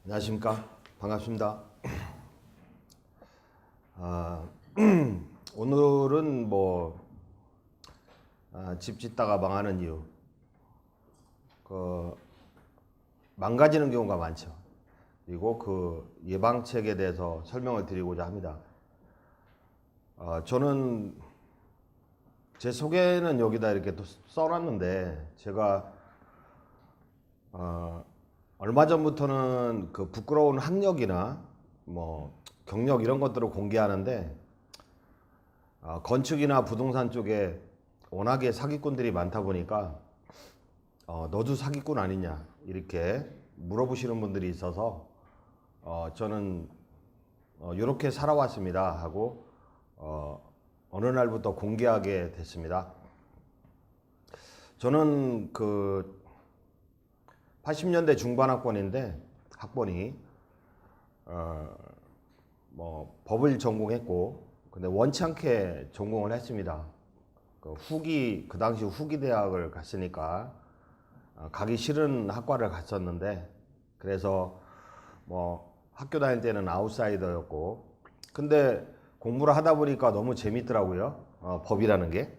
안녕하십니까. 반갑습니다. 오늘은 집 짓다가 망하는 이유, 망가지는 경우가 많죠. 그리고 그 예방책에 대해서 설명을 드리고자 합니다. 저는 제 소개는 여기다 이렇게 또 써놨는데, 제가 얼마 전부터는 그 부끄러운 학력이나 경력 이런 것들을 공개하는데, 건축이나 부동산 쪽에 워낙에 사기꾼들이 많다 보니까 너도 사기꾼 아니냐 이렇게 물어보시는 분들이 있어서 저는 이렇게 살아왔습니다 하고 어느 날부터 공개하게 됐습니다. 저는 그 80년대 중반 학번이 법을 전공했고, 근데 원치 않게 전공을 했습니다. 그 당시 후기 대학을 갔으니까 가기 싫은 학과를 갔었는데, 그래서 학교 다닐 때는 아웃사이더였고, 근데 공부를 하다 보니까 너무 재밌더라고요. 법이라는 게.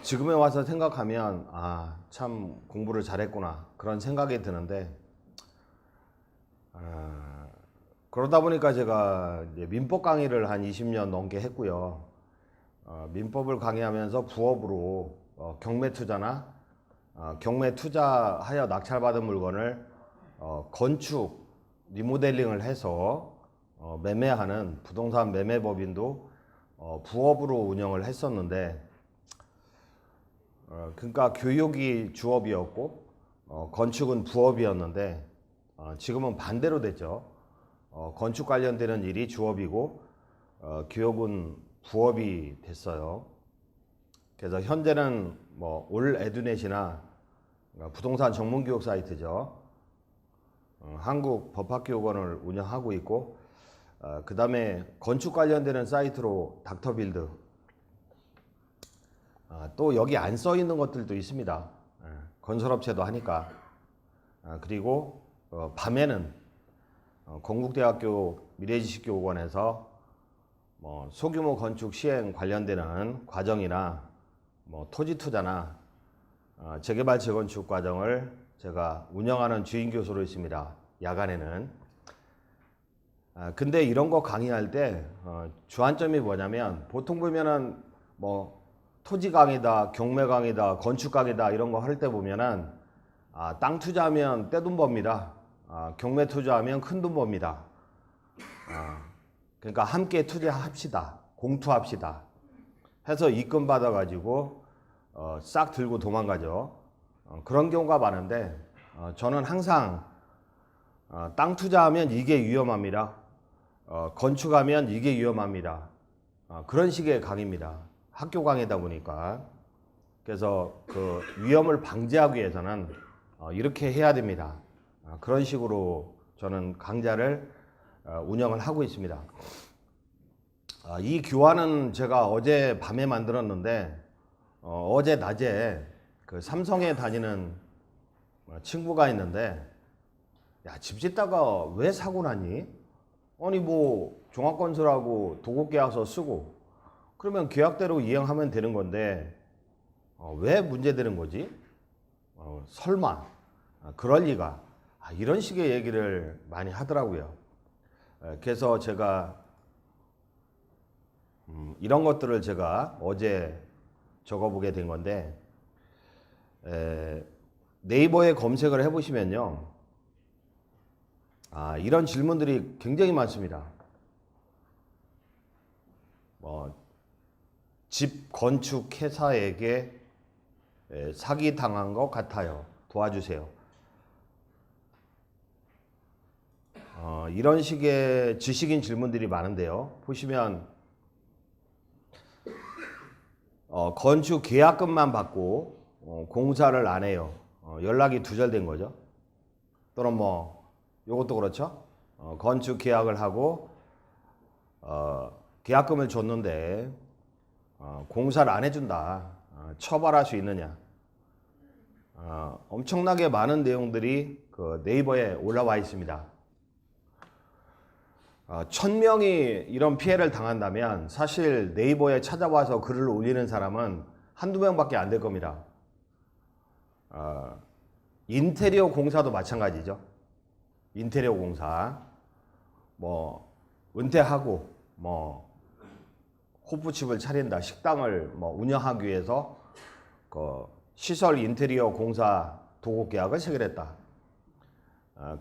지금에 와서 생각하면 참 공부를 잘했구나 그런 생각이 드는데, 그러다 보니까 제가 이제 민법 강의를 한 20년 넘게 했고요. 민법을 강의하면서 부업으로 경매 투자나 경매 투자하여 낙찰받은 물건을 건축 리모델링을 해서 매매하는 부동산 매매법인도 부업으로 운영을 했었는데, 그러니까 교육이 주업이었고 건축은 부업이었는데, 지금은 반대로 됐죠. 건축 관련되는 일이 주업이고 교육은 부업이 됐어요. 그래서 현재는 올 에듀넷이나 부동산 전문 교육 사이트죠. 한국법학교육원을 운영하고 있고, 그 다음에 건축 관련되는 사이트로 닥터빌드, 또 여기 안 써 있는 것들도 있습니다. 건설업체도 하니까. 그리고 밤에는 건국대학교 미래지식교육원에서 소규모 건축 시행 관련되는 과정이나 토지 투자나 재개발 재건축 과정을 제가 운영하는 주인 교수로 있습니다. 야간에는. 근데 이런 거 강의할 때 주안점이 뭐냐면, 보통 보면은 토지 강의다, 경매 강의다, 건축 강의다 이런 거 할 때 보면은 땅 투자하면 떼돈 법니다. 경매 투자하면 큰돈 법니다. 그러니까 함께 투자합시다, 공투합시다 해서 입금 받아가지고 싹 들고 도망가죠. 그런 경우가 많은데, 저는 항상 땅 투자하면 이게 위험합니다. 건축하면 이게 위험합니다. 그런 식의 강의입니다. 학교 강의다 보니까. 그래서 그 위험을 방지하기 위해서는 이렇게 해야 됩니다. 그런 식으로 저는 강좌를 운영을 하고 있습니다. 이 교환은 제가 어제 밤에 만들었는데, 어제 낮에 그 삼성에 다니는 친구가 있는데, 야, 집 짓다가 왜 사고 나니? 아니 종합건설하고 도급계약서 쓰고 그러면 계약대로 이행하면 되는 건데 왜 문제되는 거지? 설마 그럴 리가. 이런 식의 얘기를 많이 하더라고요. 그래서 제가 이런 것들을 제가 어제 적어보게 된 건데, 네이버에 검색을 해보시면요, 이런 질문들이 굉장히 많습니다. 집 건축 회사에게 사기 당한 것 같아요. 도와주세요. 이런 식의 지식인 질문들이 많은데요. 보시면 건축 계약금만 받고 공사를 안 해요. 연락이 두절된 거죠. 또는 요것도 그렇죠. 건축 계약을 하고 계약금을 줬는데 공사를 안 해준다. 처벌할 수 있느냐. 엄청나게 많은 내용들이 그 네이버에 올라와 있습니다. 1000명이 이런 피해를 당한다면 사실 네이버에 찾아와서 글을 올리는 사람은 한두 명밖에 안 될 겁니다. 인테리어 공사도 마찬가지죠. 인테리어 공사 뭐 은퇴하고 뭐 호프집을 차린다, 식당을 뭐 운영하기 위해서 그 시설 인테리어 공사 도급 계약을 체결했다.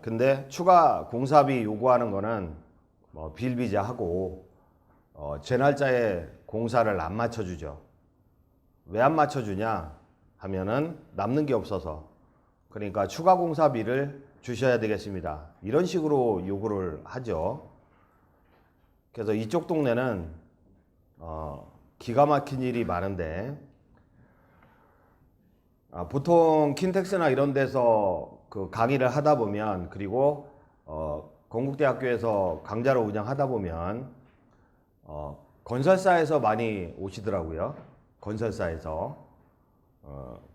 근데 추가 공사비 요구하는 거는 뭐 비일비재하고 제 날짜에 공사를 안 맞춰주죠. 왜 안 맞춰주냐 하면은 남는 게 없어서, 그러니까 추가 공사비를 주셔야 되겠습니다. 이런 식으로 요구를 하죠. 그래서 이쪽 동네는 기가 막힌 일이 많은데, 보통 킨텍스나 이런 데서 그 강의를 하다 보면, 그리고 건국대학교에서 강좌를 운영하다 보면 건설사에서 많이 오시더라고요. 건설사에서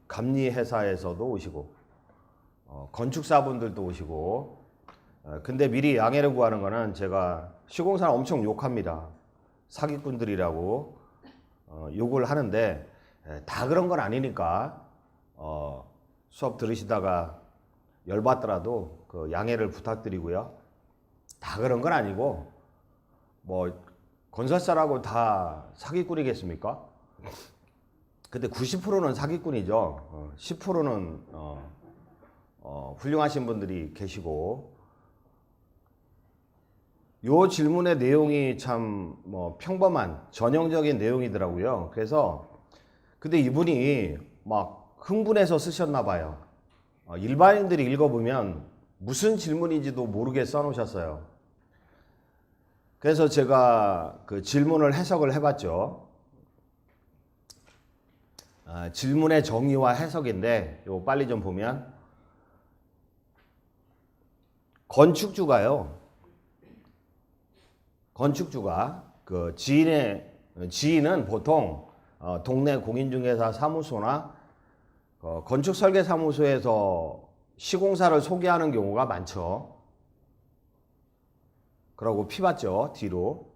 감리회사에서도 오시고 건축사분들도 오시고. 근데 미리 양해를 구하는 거는, 제가 시공사는 엄청 욕합니다. 사기꾼들이라고 욕을 하는데, 다 그런 건 아니니까 수업 들으시다가 열받더라도 그 양해를 부탁드리고요. 다 그런 건 아니고, 뭐 건설사라고 다 사기꾼이겠습니까? 근데 90%는 사기꾼이죠. 10%는 훌륭하신 분들이 계시고. 요 질문의 내용이 참 뭐 평범한 전형적인 내용이더라고요. 그래서 근데 이분이 막 흥분해서 쓰셨나 봐요. 일반인들이 읽어보면 무슨 질문인지도 모르게 써놓으셨어요. 그래서 제가 그 질문을 해석을 해봤죠. 질문의 정의와 해석인데, 요 빨리 좀 보면, 건축주가 그 지인은 보통 동네 공인중개사 사무소나 건축설계사무소에서 시공사를 소개하는 경우가 많죠. 그러고 피봤죠, 뒤로.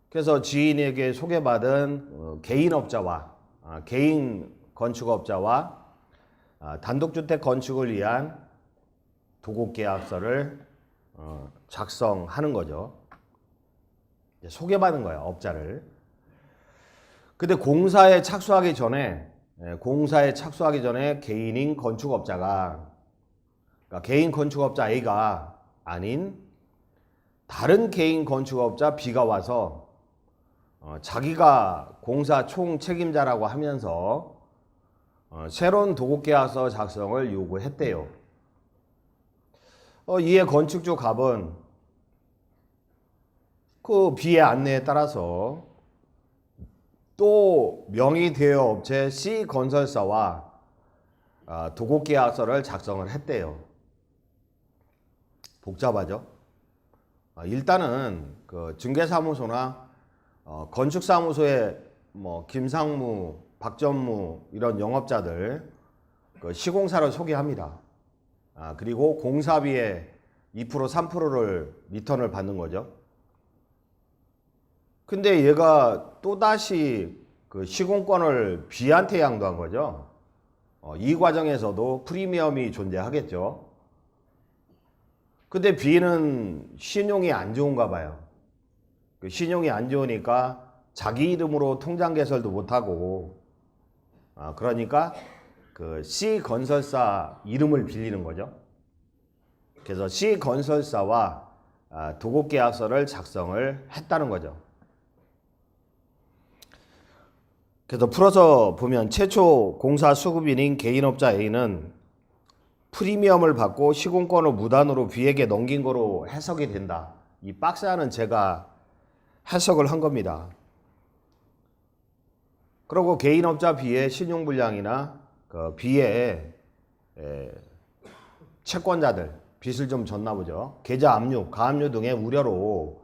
그래서 지인에게 소개받은 개인업자와 개인 건축업자와 단독주택 건축을 위한 도급계약서를 작성하는 거죠. 소개받은 거예요, 업자를. 근데 공사에 착수하기 전에 개인인 건축업자가, 그러니까 개인 건축업자 A가 아닌 다른 개인 건축업자 B가 와서 자기가 공사 총 책임자라고 하면서 새로운 도급계약서 작성을 요구했대요. 이에 건축주 갑은 그 B의 안내에 따라서 또 명의대여 업체 C 건설사와 도급계약서를 작성을 했대요. 복잡하죠? 일단은 그 중개사무소나 건축사무소에 뭐 김상무, 박전무 이런 영업자들 그 시공사를 소개합니다. 그리고 공사비의 2% 3%를 리턴을 받는 거죠. 근데 얘가 또다시 그 시공권을 B한테 양도한 거죠. 이 과정에서도 프리미엄이 존재하겠죠. 근데 B는 신용이 안 좋은가 봐요. 그 신용이 안 좋으니까 자기 이름으로 통장 개설도 못하고, 그러니까 그 C 건설사 이름을 빌리는 거죠. 그래서 C 건설사와 도급계약서를 작성을 했다는 거죠. 그래서 풀어서 보면, 최초 공사 수급인인 개인업자 A는 프리미엄을 받고 시공권을 무단으로 B에게 넘긴 거로 해석이 된다. 이 박스 안은 제가 해석을 한 겁니다. 그리고 개인업자 B의 신용불량이나 그 B의 채권자들 빚을 좀 졌나 보죠. 계좌 압류, 가압류 등의 우려로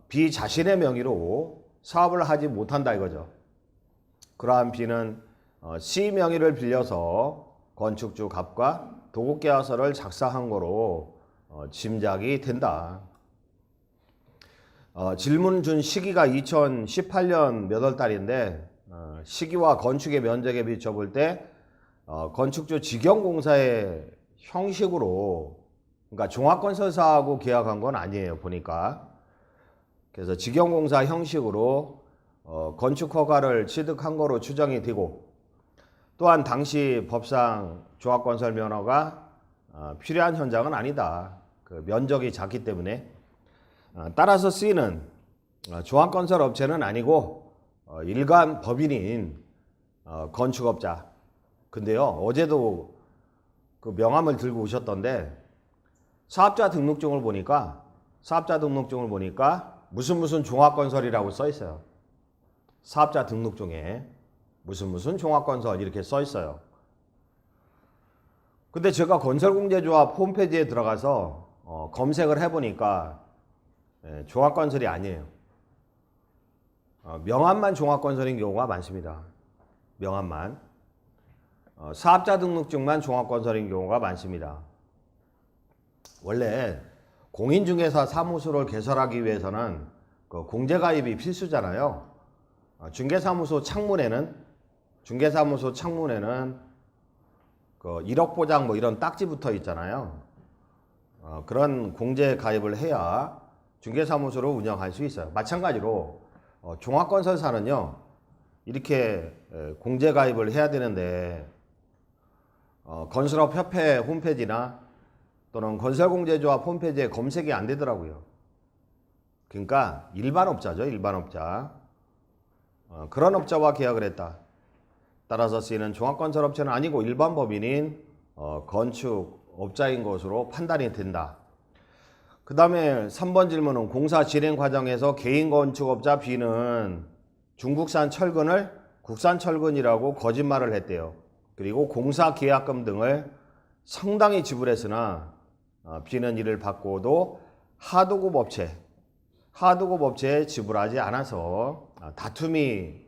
B 자신의 명의로 사업을 하지 못한다 이거죠. 그러한 B는 시 명의를 빌려서 건축주 갑과 도급계약서를 작성한 거로 짐작이 된다. 질문 준 시기가 2018년 몇 월 달인데 시기와 건축의 면적에 비춰볼 때 건축주 직영공사의 형식으로, 그러니까 종합건설사하고 계약한 건 아니에요 보니까. 그래서 직영공사 형식으로 건축허가를 취득한 거로 추정이 되고, 또한 당시 법상 종합건설 면허가 필요한 현장은 아니다. 그 면적이 작기 때문에. 따라서 C는 종합건설 업체는 아니고 일반 법인인 건축업자. 근데요, 어제도 그 명함을 들고 오셨던데 사업자 등록증을 보니까 무슨 종합건설이라고 써 있어요. 사업자 등록증에 무슨 종합건설 이렇게 써 있어요. 근데 제가 건설공제조합 홈페이지에 들어가서 검색을 해보니까 종합건설이 아니에요. 명함만 종합건설인 경우가 많습니다. 명함만. 사업자 등록증만 종합건설인 경우가 많습니다. 원래 공인중개사 사무소를 개설하기 위해서는 그 공제가입이 필수잖아요. 중개사무소 창문에는 그 1억 보장 뭐 이런 딱지 붙어 있잖아요. 그런 공제 가입을 해야 중개사무소를 운영할 수 있어요. 마찬가지로 종합건설사는요, 이렇게 공제 가입을 해야 되는데 건설업협회 홈페이지나 또는 건설공제조합 홈페이지에 검색이 안 되더라고요. 그러니까 일반업자죠, 일반업자. 그런 업자와 계약을 했다. 따라서 C는 종합건설업체는 아니고 일반 법인인 건축업자인 것으로 판단이 된다. 그 다음에 3번 질문은 공사 진행 과정에서 개인 건축업자 B는 중국산 철근을 국산 철근이라고 거짓말을 했대요. 그리고 공사 계약금 등을 상당히 지불했으나 B는 이를 받고도 하도급 업체에 지불하지 않아서 다툼이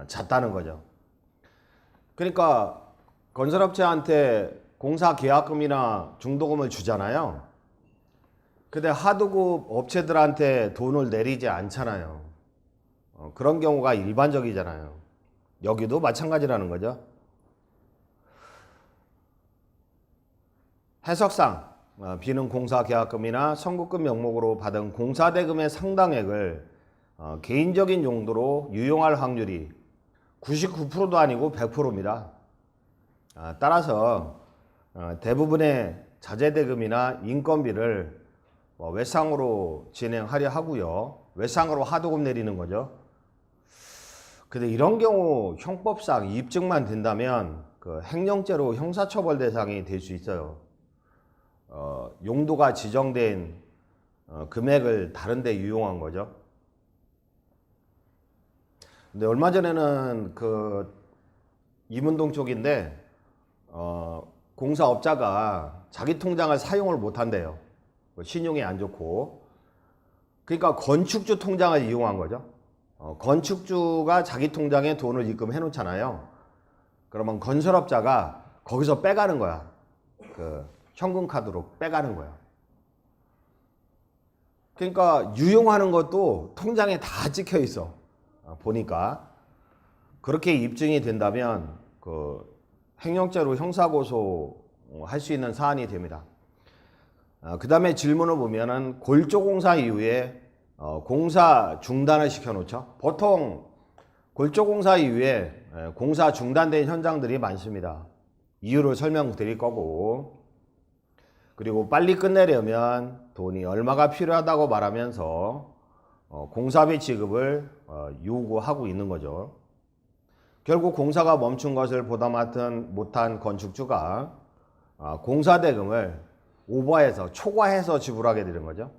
잦다는 거죠. 그러니까 건설업체한테 공사 계약금이나 중도금을 주잖아요. 근데 하도급 업체들한테 돈을 내리지 않잖아요. 그런 경우가 일반적이잖아요. 여기도 마찬가지라는 거죠. 해석상 B는 공사 계약금이나 선급금 명목으로 받은 공사대금의 상당액을 개인적인 용도로 유용할 확률이 99%도 아니고 100%입니다. 따라서 대부분의 자재대금이나 인건비를 외상으로 진행하려 하고요. 외상으로 하도급 내리는 거죠. 근데 이런 경우 형법상 입증만 된다면 그 횡령죄로 형사처벌 대상이 될 수 있어요. 용도가 지정된 금액을 다른 데 유용한 거죠. 근데 얼마 전에는 그 이문동 쪽인데 공사업자가 자기 통장을 사용을 못 한대요. 신용이 안 좋고. 그러니까 건축주 통장을 이용한 거죠. 건축주가 자기 통장에 돈을 입금해 놓잖아요. 그러면 건설업자가 거기서 빼가는 거야. 그 현금카드로 빼가는 거야. 그러니까 유용하는 것도 통장에 다 찍혀 있어. 보니까 그렇게 입증이 된다면 그 횡령죄로 형사고소 할 수 있는 사안이 됩니다. 그 다음에 질문을 보면은 골조공사 이후에 공사 중단을 시켜놓죠. 보통 골조공사 이후에 공사 중단된 현장들이 많습니다. 이유를 설명드릴 거고, 그리고 빨리 끝내려면 돈이 얼마가 필요하다고 말하면서 공사비 지급을 요구하고 있는 거죠. 결국 공사가 멈춘 것을 보다 못한 건축주가 공사대금을 오버해서 초과해서 지불하게 되는 거죠.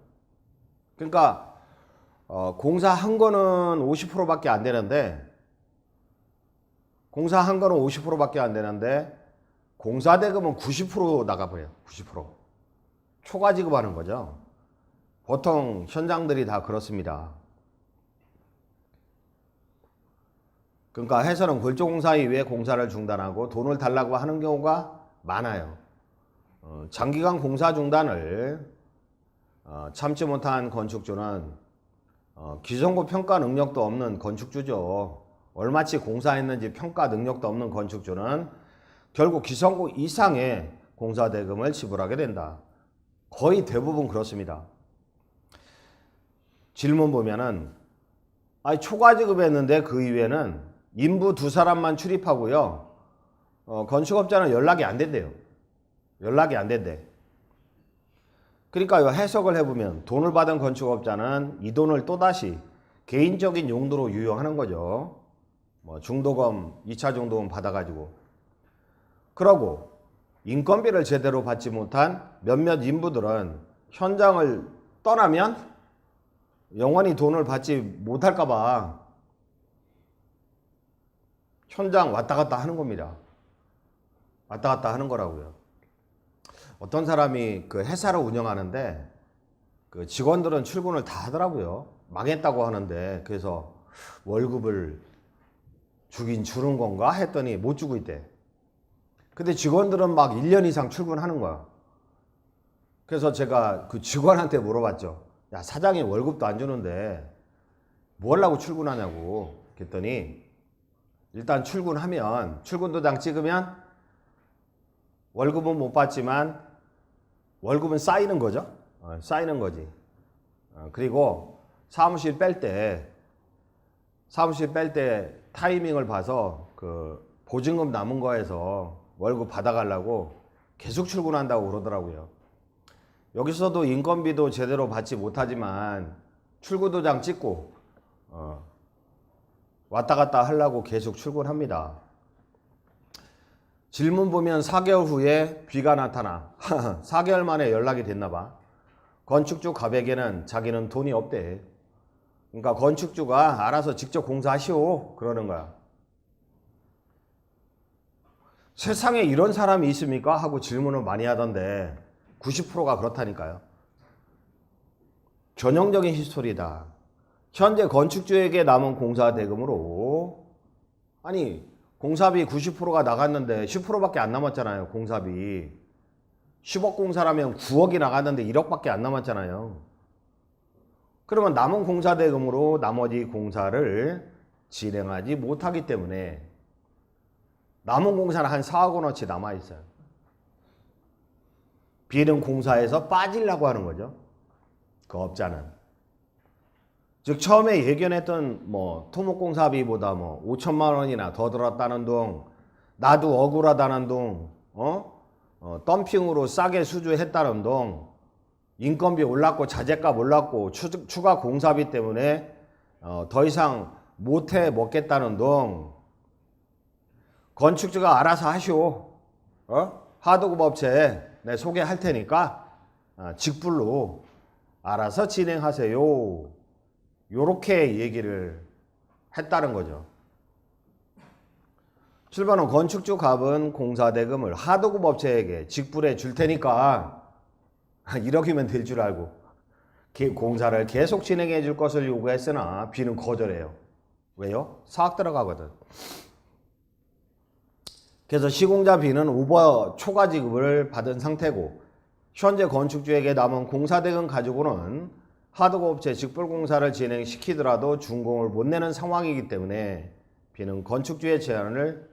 그러니까 공사한 거는 50%밖에 안 되는데 공사대금은 90% 나가버려요. 90% 초과 지급하는 거죠. 보통 현장들이 다 그렇습니다. 그러니까 해서는 골조공사 이외에 공사를 중단하고 돈을 달라고 하는 경우가 많아요. 장기간 공사 중단을 참지 못한 건축주는 기존고 평가 능력도 없는 건축주죠. 얼마치 공사했는지 평가 능력도 없는 건축주는 결국 기성고 이상의 공사대금을 지불하게 된다. 거의 대부분 그렇습니다. 질문 보면은 초과 지급했는데 그 이외에는 인부 2사람만 출입하고요. 건축업자는 연락이 안 된대요. 연락이 안 된대. 그러니까 해석을 해보면 돈을 받은 건축업자는 이 돈을 또다시 개인적인 용도로 유용하는 거죠. 중도금, 2차 중도금 받아가지고. 그러고 인건비를 제대로 받지 못한 몇몇 인부들은 현장을 떠나면 영원히 돈을 받지 못할까봐 현장 왔다 갔다 하는 겁니다. 왔다 갔다 하는 거라고요. 어떤 사람이 그 회사를 운영하는데 그 직원들은 출근을 다 하더라고요. 망했다고 하는데 그래서 월급을 주긴 주는 건가 했더니 못 주고 있대. 근데 직원들은 막 1년 이상 출근하는 거야. 그래서 제가 그 직원한테 물어봤죠. 야, 사장이 월급도 안 주는데 뭐 하려고 출근하냐고. 그랬더니 일단 출근하면 출근도장 찍으면 월급은 못 받지만 월급은 쌓이는 거죠. 쌓이는 거지. 그리고 사무실 뺄 때 타이밍을 봐서 그 보증금 남은 거에서 월급 받아가려고 계속 출근한다고 그러더라고요. 여기서도 인건비도 제대로 받지 못하지만 출근도장 찍고 왔다 갔다 하려고 계속 출근합니다. 질문 보면 4개월 후에 비가 나타나 4개월 만에 연락이 됐나 봐. 건축주 갑에게는 자기는 돈이 없대. 그러니까 건축주가 알아서 직접 공사하시오 그러는 거야. 세상에 이런 사람이 있습니까? 하고 질문을 많이 하던데 90%가 그렇다니까요. 전형적인 히스토리다. 현재 건축주에게 남은 공사 대금으로 공사비 90%가 나갔는데 10%밖에 안 남았잖아요. 공사비 10억 공사라면 9억이 나갔는데 1억밖에 안 남았잖아요. 그러면 남은 공사 대금으로 나머지 공사를 진행하지 못하기 때문에 남은 공사는 한 4억 원어치 남아있어요. B는 공사에서 빠지려고 하는 거죠. 그 업자는. 즉 처음에 예견했던 토목공사비보다 5천만 원이나 더 들었다는 둥, 나도 억울하다는 둥, 덤핑으로 싸게 수주했다는 둥, 인건비 올랐고 자재값 올랐고 추가 공사비 때문에 더 이상 못해 먹겠다는 둥, 건축주가 알아서 하시오. 하도급 업체 내 소개할 테니까 직불로 알아서 진행하세요. 요렇게 얘기를 했다는 거죠. 7번은 건축주 갑은 공사대금을 하도급 업체에게 직불해 줄 테니까 1억이면 될 줄 알고 공사를 계속 진행해 줄 것을 요구했으나 B는 거절해요. 왜요? 사학 들어가거든. 그래서 시공자 B는 오버 초과 지급을 받은 상태고 현재 건축주에게 남은 공사대금 가지고는 하도급 업체 직불공사를 진행시키더라도 준공을 못 내는 상황이기 때문에 B는 건축주의 제안을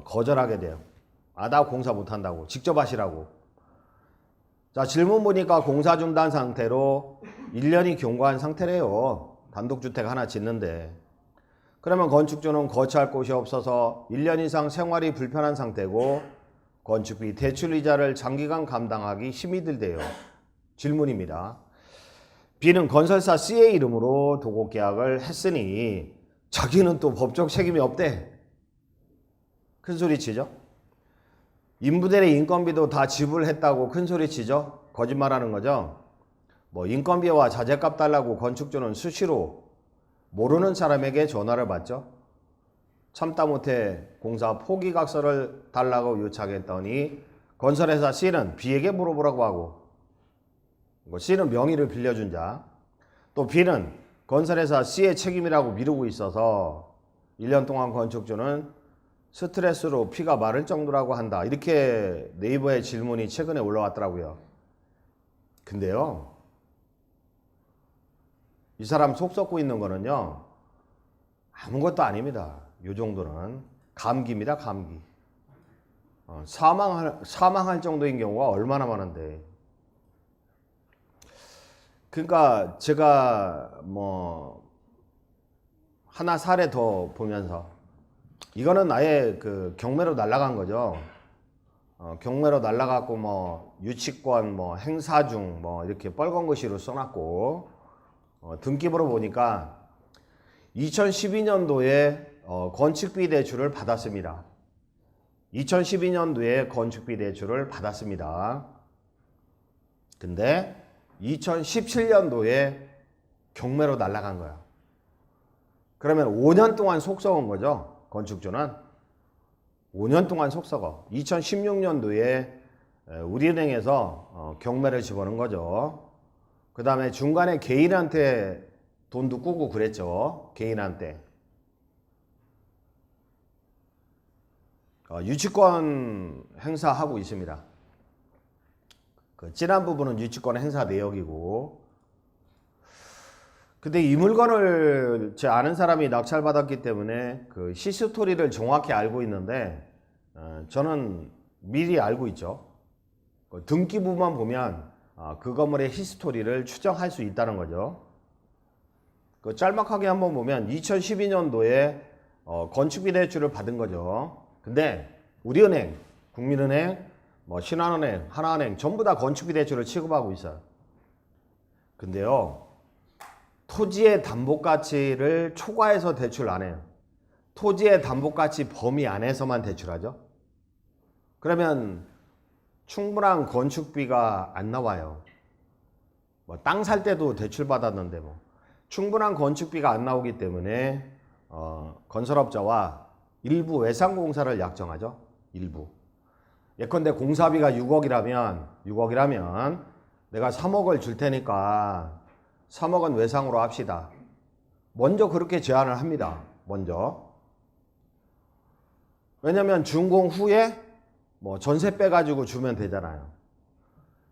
거절하게 돼요. 나 공사 못한다고. 직접 하시라고. 자, 질문 보니까 공사 중단 상태로 1년이 경과한 상태래요. 단독주택 하나 짓는데. 그러면 건축주는 거처할 곳이 없어서 1년 이상 생활이 불편한 상태고 건축비 대출이자를 장기간 감당하기 힘이 들대요. 질문입니다. B는 건설사 C의 이름으로 도급계약을 했으니 자기는 또 법적 책임이 없대. 큰소리치죠. 인부들의 인건비도 다 지불했다고 큰소리치죠. 거짓말하는 거죠. 인건비와 자재값 달라고 건축주는 수시로 모르는 사람에게 전화를 받죠. 참다 못해 공사 포기각서를 달라고 요청했더니 건설회사 C는 B에게 물어보라고 하고 C는 명의를 빌려준 자, 또 B는 건설회사 C의 책임이라고 미루고 있어서 1년 동안 건축주는 스트레스로 피가 마를 정도라고 한다. 이렇게 네이버에 질문이 최근에 올라왔더라고요. 근데요, 이 사람 속 썩고 있는 거는요, 아무것도 아닙니다. 요 정도는 감기입니다. 감기. 사망할 정도인 경우가 얼마나 많은데. 그러니까 제가 뭐 하나 사례 더 보면서, 이거는 아예 그 경매로 날아간 거죠. 경매로 날아갔고 뭐 유치권 뭐 행사 중 뭐 이렇게 빨간 글씨로 써놨고, 등기부로 보니까 2012년도에 건축비 대출을 받았습니다. 2012년도에 건축비 대출을 받았습니다. 근데 2017년도에 경매로 날아간 거야. 그러면 5년 동안 속 썩은 거죠. 건축주는 5년 동안 속 썩어. 2016년도에 우리은행에서 경매를 집어넣은 거죠. 그 다음에 중간에 개인한테 돈도 꾸고 그랬죠. 개인한테. 유치권 행사하고 있습니다. 그 진한 부분은 유치권 행사 내역이고, 근데 이 물건을 제 아는 사람이 낙찰받았기 때문에 그 히스토리를 정확히 알고 있는데, 저는 미리 알고 있죠. 등기부만 보면 그 건물의 히스토리를 추정할 수 있다는 거죠. 그 짤막하게 한번 보면 2012년도에 건축비 대출을 받은 거죠. 근데 우리은행, 국민은행, 뭐 신한은행, 하나은행 전부 다 건축비 대출을 취급하고 있어요. 근데요, 토지의 담보가치를 초과해서 대출 안 해요. 토지의 담보가치 범위 안에서만 대출하죠. 그러면 충분한 건축비가 안 나와요. 뭐 땅 살 때도 대출 받았는데 뭐 충분한 건축비가 안 나오기 때문에 건설업자와 일부 외상공사를 약정하죠. 일부. 예컨대 공사비가 6억이라면 내가 3억을 줄 테니까 3억은 외상으로 합시다. 먼저 그렇게 제안을 합니다. 먼저. 왜냐면 준공 후에 뭐 전세 빼가지고 주면 되잖아요.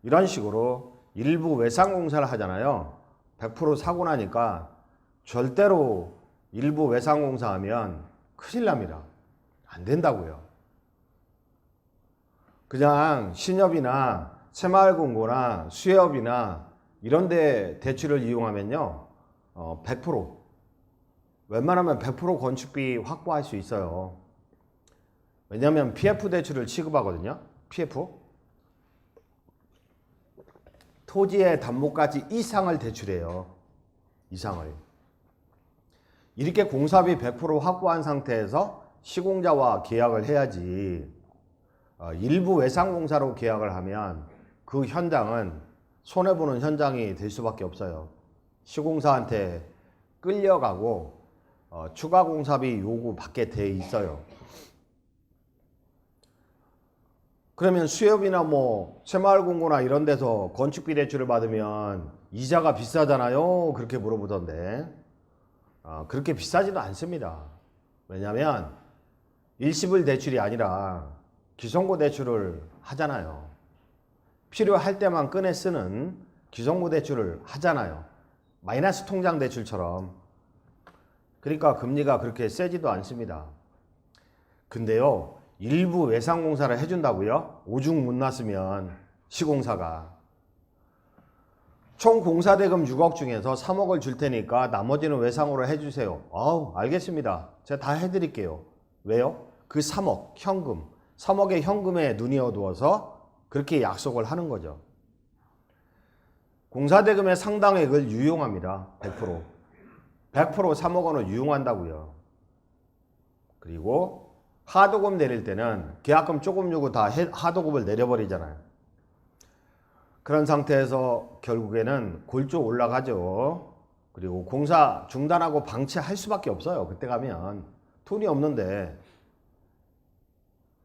이런 식으로 일부 외상공사를 하잖아요. 100% 사고 나니까 절대로 일부 외상공사 하면 큰일 납니다. 안 된다고요. 그냥 신협이나 새마을금고나 수협이나 이런 데 대출을 이용하면요, 100% 웬만하면 100% 건축비 확보할 수 있어요. 왜냐하면 PF 대출을 취급하거든요. PF. 토지의 담보가치 이상을 대출해요. 이상을. 이렇게 공사비 100% 확보한 상태에서 시공자와 계약을 해야지, 일부 외상공사로 계약을 하면 그 현장은 손해보는 현장이 될 수밖에 없어요. 시공사한테 끌려가고 추가 공사비 요구 받게 돼 있어요. 그러면 수협이나 뭐 새마을금고나 이런 데서 건축비 대출을 받으면 이자가 비싸잖아요. 그렇게 물어보던데, 그렇게 비싸지도 않습니다. 왜냐하면 일시불 대출이 아니라 기성고 대출을 하잖아요. 필요할 때만 꺼내 쓰는 기성고 대출을 하잖아요. 마이너스 통장 대출처럼. 그러니까 금리가 그렇게 세지도 않습니다. 근데요, 일부 외상공사를 해준다고요? 오중 못 났으면 시공사가 총 공사대금 6억 중에서 3억을 줄 테니까 나머지는 외상으로 해주세요. 알겠습니다. 제가 다 해드릴게요. 왜요? 그 3억 현금, 3억의 현금에 눈이 어두워서 그렇게 약속을 하는 거죠. 공사대금의 상당액을 유용합니다. 100%. 100% 3억 원을 유용한다고요. 그리고 하도급 내릴 때는 계약금 조금 주고 다 하도급을 내려버리잖아요. 그런 상태에서 결국에는 골조 올라가죠. 그리고 공사 중단하고 방치할 수밖에 없어요. 그때 가면 돈이 없는데.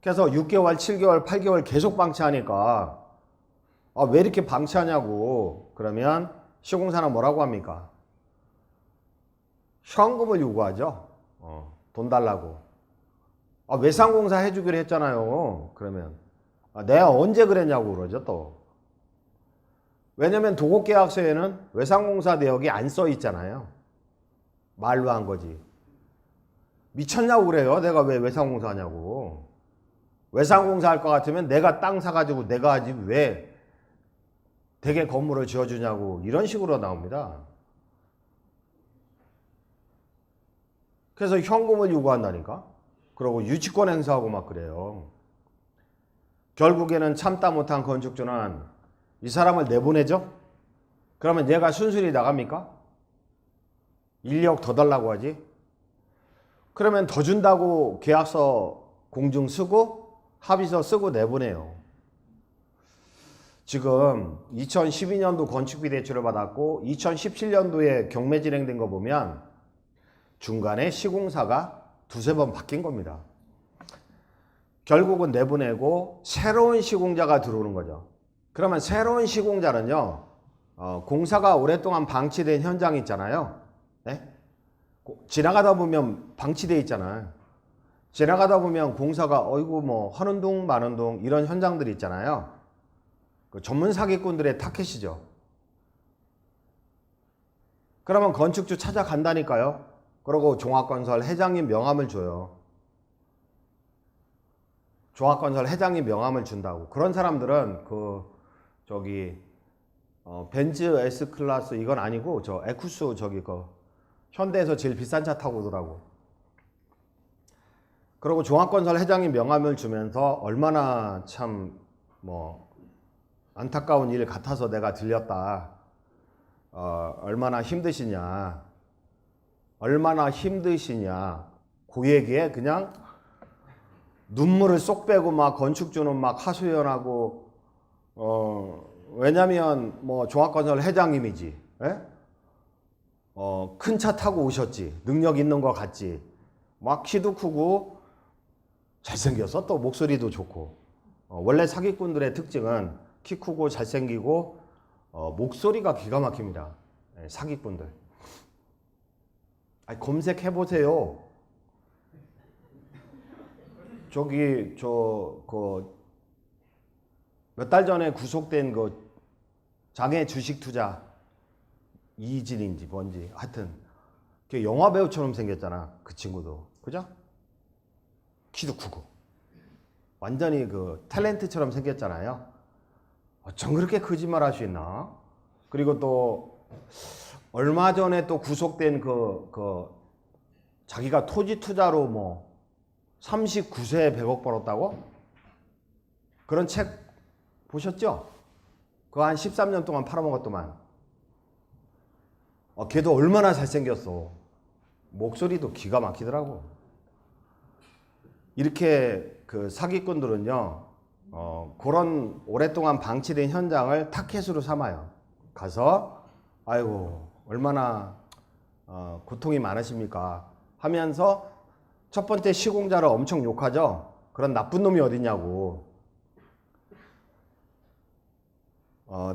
그래서 6개월, 7개월, 8개월 계속 방치하니까 왜 이렇게 방치하냐고. 그러면 시공사는 뭐라고 합니까? 현금을 요구하죠. 돈 달라고. 외상공사 해주기로 했잖아요. 그러면 내가 언제 그랬냐고 그러죠 또. 왜냐면 도급계약서에는 외상공사 내역이 안 써 있잖아요. 말로 한 거지. 미쳤냐고 그래요. 내가 왜 외상공사 하냐고. 외상공사 할 것 같으면 내가 땅 사가지고 내가 하지 왜 대개 건물을 지어주냐고 이런 식으로 나옵니다. 그래서 현금을 요구한다니까. 그러고 유치권 행사하고 막 그래요. 결국에는 참다 못한 건축주는 이 사람을 내보내죠. 그러면 얘가 순순히 나갑니까? 인력 더 달라고 하지. 그러면 더 준다고 계약서 공증 쓰고 합의서 쓰고 내보내요. 지금 2012년도 건축비 대출을 받았고 2017년도에 경매 진행된 거 보면 중간에 시공사가 두세 번 바뀐 겁니다. 결국은 내보내고 새로운 시공자가 들어오는 거죠. 그러면 새로운 시공자는요, 공사가 오랫동안 방치된 현장 있잖아요. 네? 지나가다 보면 방치돼 있잖아요. 지나가다 보면 공사가 어이구 뭐 하는 둥 마는 둥 이런 현장들이 있잖아요. 그 전문 사기꾼들의 타켓이죠. 그러면 건축주 찾아간다니까요. 그러고 종합건설 회장님 명함을 줘요. 종합건설 회장님 명함을 준다고. 그런 사람들은 벤츠 S클래스 이건 아니고 저 에쿠스 현대에서 제일 비싼 차 타고 오더라고. 그리고 종합건설 회장님 명함을 주면서 얼마나 참 안타까운 일 같아서 내가 들렸다. 얼마나 힘드시냐. 그 얘기에 그냥 눈물을 쏙 빼고 막 건축주는 막 하소연하고 왜냐면 종합건설 회장님이지. 큰 차 타고 오셨지. 능력 있는 것 같지. 막 키도 크고 잘생겼어. 또 목소리도 좋고. 원래 사기꾼들의 특징은 키 크고 잘생기고 목소리가 기가 막힙니다. 사기꾼들. 검색해보세요. 몇 달 전에 구속된 장애 주식 투자 이진인지 뭔지 하여튼 영화 배우처럼 생겼잖아. 그 친구도. 그죠? 키도 크고 완전히 탤런트처럼 생겼잖아요. 어쩜 그렇게 거짓말 할 수 있나? 그리고 또 얼마 전에 또 구속된 자기가 토지 투자로 39세에 100억 벌었다고? 그런 책 보셨죠? 그거 한 13년 동안 팔아먹었더만. 걔도 얼마나 잘생겼어. 목소리도 기가 막히더라고. 이렇게 사기꾼들은요, 그런 오랫동안 방치된 현장을 타켓으로 삼아요. 가서, 아이고, 얼마나 고통이 많으십니까? 하면서 첫 번째 시공자를 엄청 욕하죠? 그런 나쁜 놈이 어딨냐고.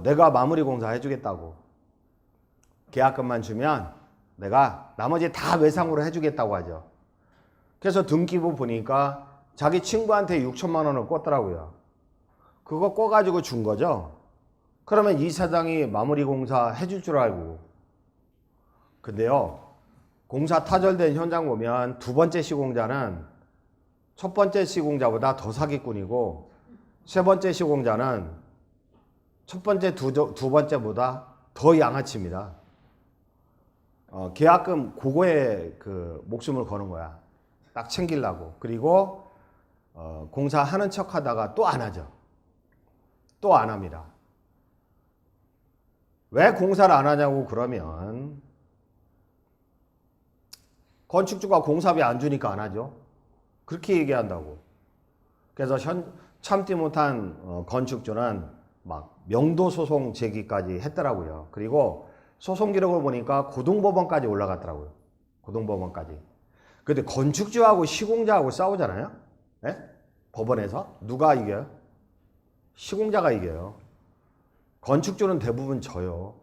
내가 마무리 공사 해주겠다고. 계약금만 주면 내가 나머지 다 외상으로 해주겠다고 하죠. 그래서 등기부 보니까 자기 친구한테 6천만 원을 꿨더라고요. 그거 꿔가지고 준 거죠. 그러면 이 사장이 마무리 공사 해줄 줄 알고. 근데요, 공사 타절된 현장 보면 두 번째 시공자는 첫 번째 시공자보다 더 사기꾼이고, 세 번째 시공자는 첫 번째, 두 번째보다 더 양아치입니다. 계약금 그거에 목숨을 거는 거야. 딱 챙기려고. 그리고 공사하는 척 하다가 또 안 하죠. 또 안 합니다. 왜 공사를 안 하냐고 그러면 건축주가 공사비 안 주니까 안 하죠. 그렇게 얘기한다고. 그래서 참지 못한 건축주는 막 명도 소송 제기까지 했더라고요. 그리고 소송 기록을 보니까 고등법원까지 올라갔더라고요. 고등법원까지. 근데 건축주하고 시공자하고 싸우잖아요. 네? 법원에서 누가 이겨요? 시공자가 이겨요. 건축주는 대부분 져요.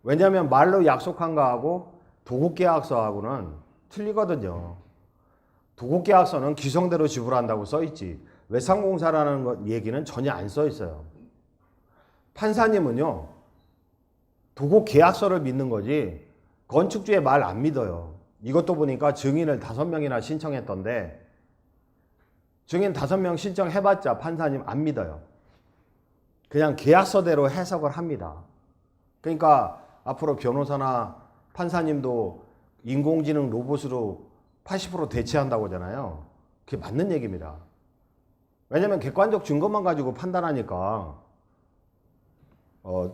왜냐하면 말로 약속한 거하고 도급계약서하고는 틀리거든요. 도급계약서는 기성대로 지불한다고 써있지 외상공사라는 얘기는 전혀 안 써있어요. 판사님은요 도급계약서를 믿는 거지 건축주의 말 안 믿어요. 이것도 보니까 증인을 5명이나 신청했던데 증인 5명 신청해봤자 판사님 안 믿어요. 그냥 계약서대로 해석을 합니다. 그러니까 앞으로 변호사나 판사님도 인공지능 로봇으로 80% 대체한다고 하잖아요. 그게 맞는 얘기입니다. 왜냐면 객관적 증거만 가지고 판단하니까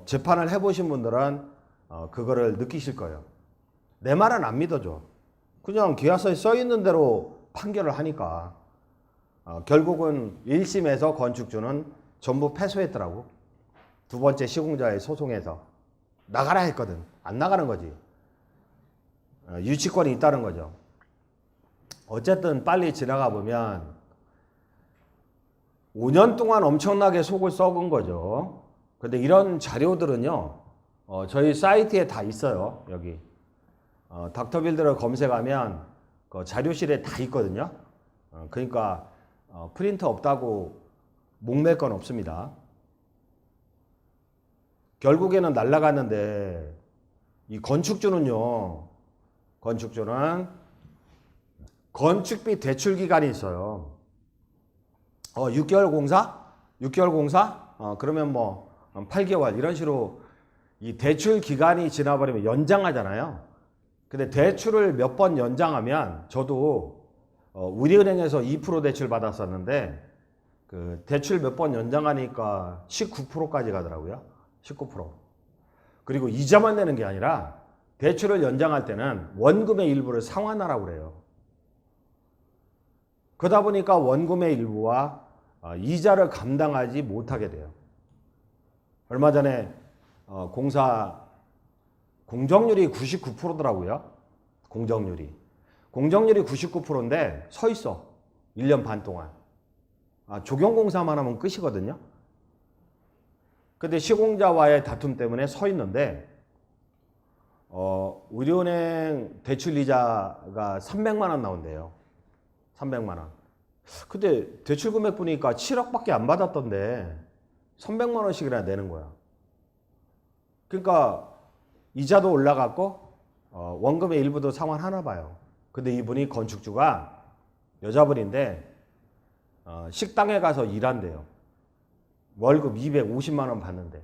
재판을 해보신 분들은 그거를 느끼실 거예요. 내 말은 안 믿어줘. 그냥 계약서에 써있는 대로 판결을 하니까 결국은 1심에서 건축주는 전부 패소했더라고. 두 번째 시공자의 소송에서 나가라 했거든. 안 나가는 거지. 유치권이 있다는 거죠. 어쨌든 빨리 지나가 보면 5년 동안 엄청나게 속을 썩은 거죠. 근데 이런 자료들은요 저희 사이트에 다 있어요. 여기 닥터빌드를 검색하면 그 자료실에 다 있거든요. 그러니까 프린터 없다고 목맬 건 없습니다. 결국에는 날아갔는데 이 건축주는요 건축주는 건축비 대출 기간이 있어요. 6개월 공사? 6개월 공사? 그러면 뭐 8개월 이런 식으로 이 대출 기간이 지나버리면 연장하잖아요. 근데 대출을 몇 번 연장하면 저도 우리은행에서 2% 대출 받았었는데 그 대출 몇 번 연장하니까 19%까지 가더라고요. 19%. 그리고 이자만 내는 게 아니라 대출을 연장할 때는 원금의 일부를 상환하라고 그래요. 그러다 보니까 원금의 일부와 이자를 감당하지 못하게 돼요. 얼마 전에 공사 공정률이 99%더라고요. 공정률이 99%인데 서 있어. 1년 반 동안. 조경공사만 하면 끝이거든요. 근데 시공자와의 다툼 때문에 서 있는데 우리은행 대출 이자가 300만 원 나온대요. 300만 원. 근데 대출 금액 보니까 7억밖에 안 받았던데 300만 원씩이나 내는 거야. 그러니까 이자도 올라갔고 원금의 일부도 상환하나 봐요. 근데 이분이 건축주가 여자분인데 식당에 가서 일한대요. 월급 250만 원 받는데.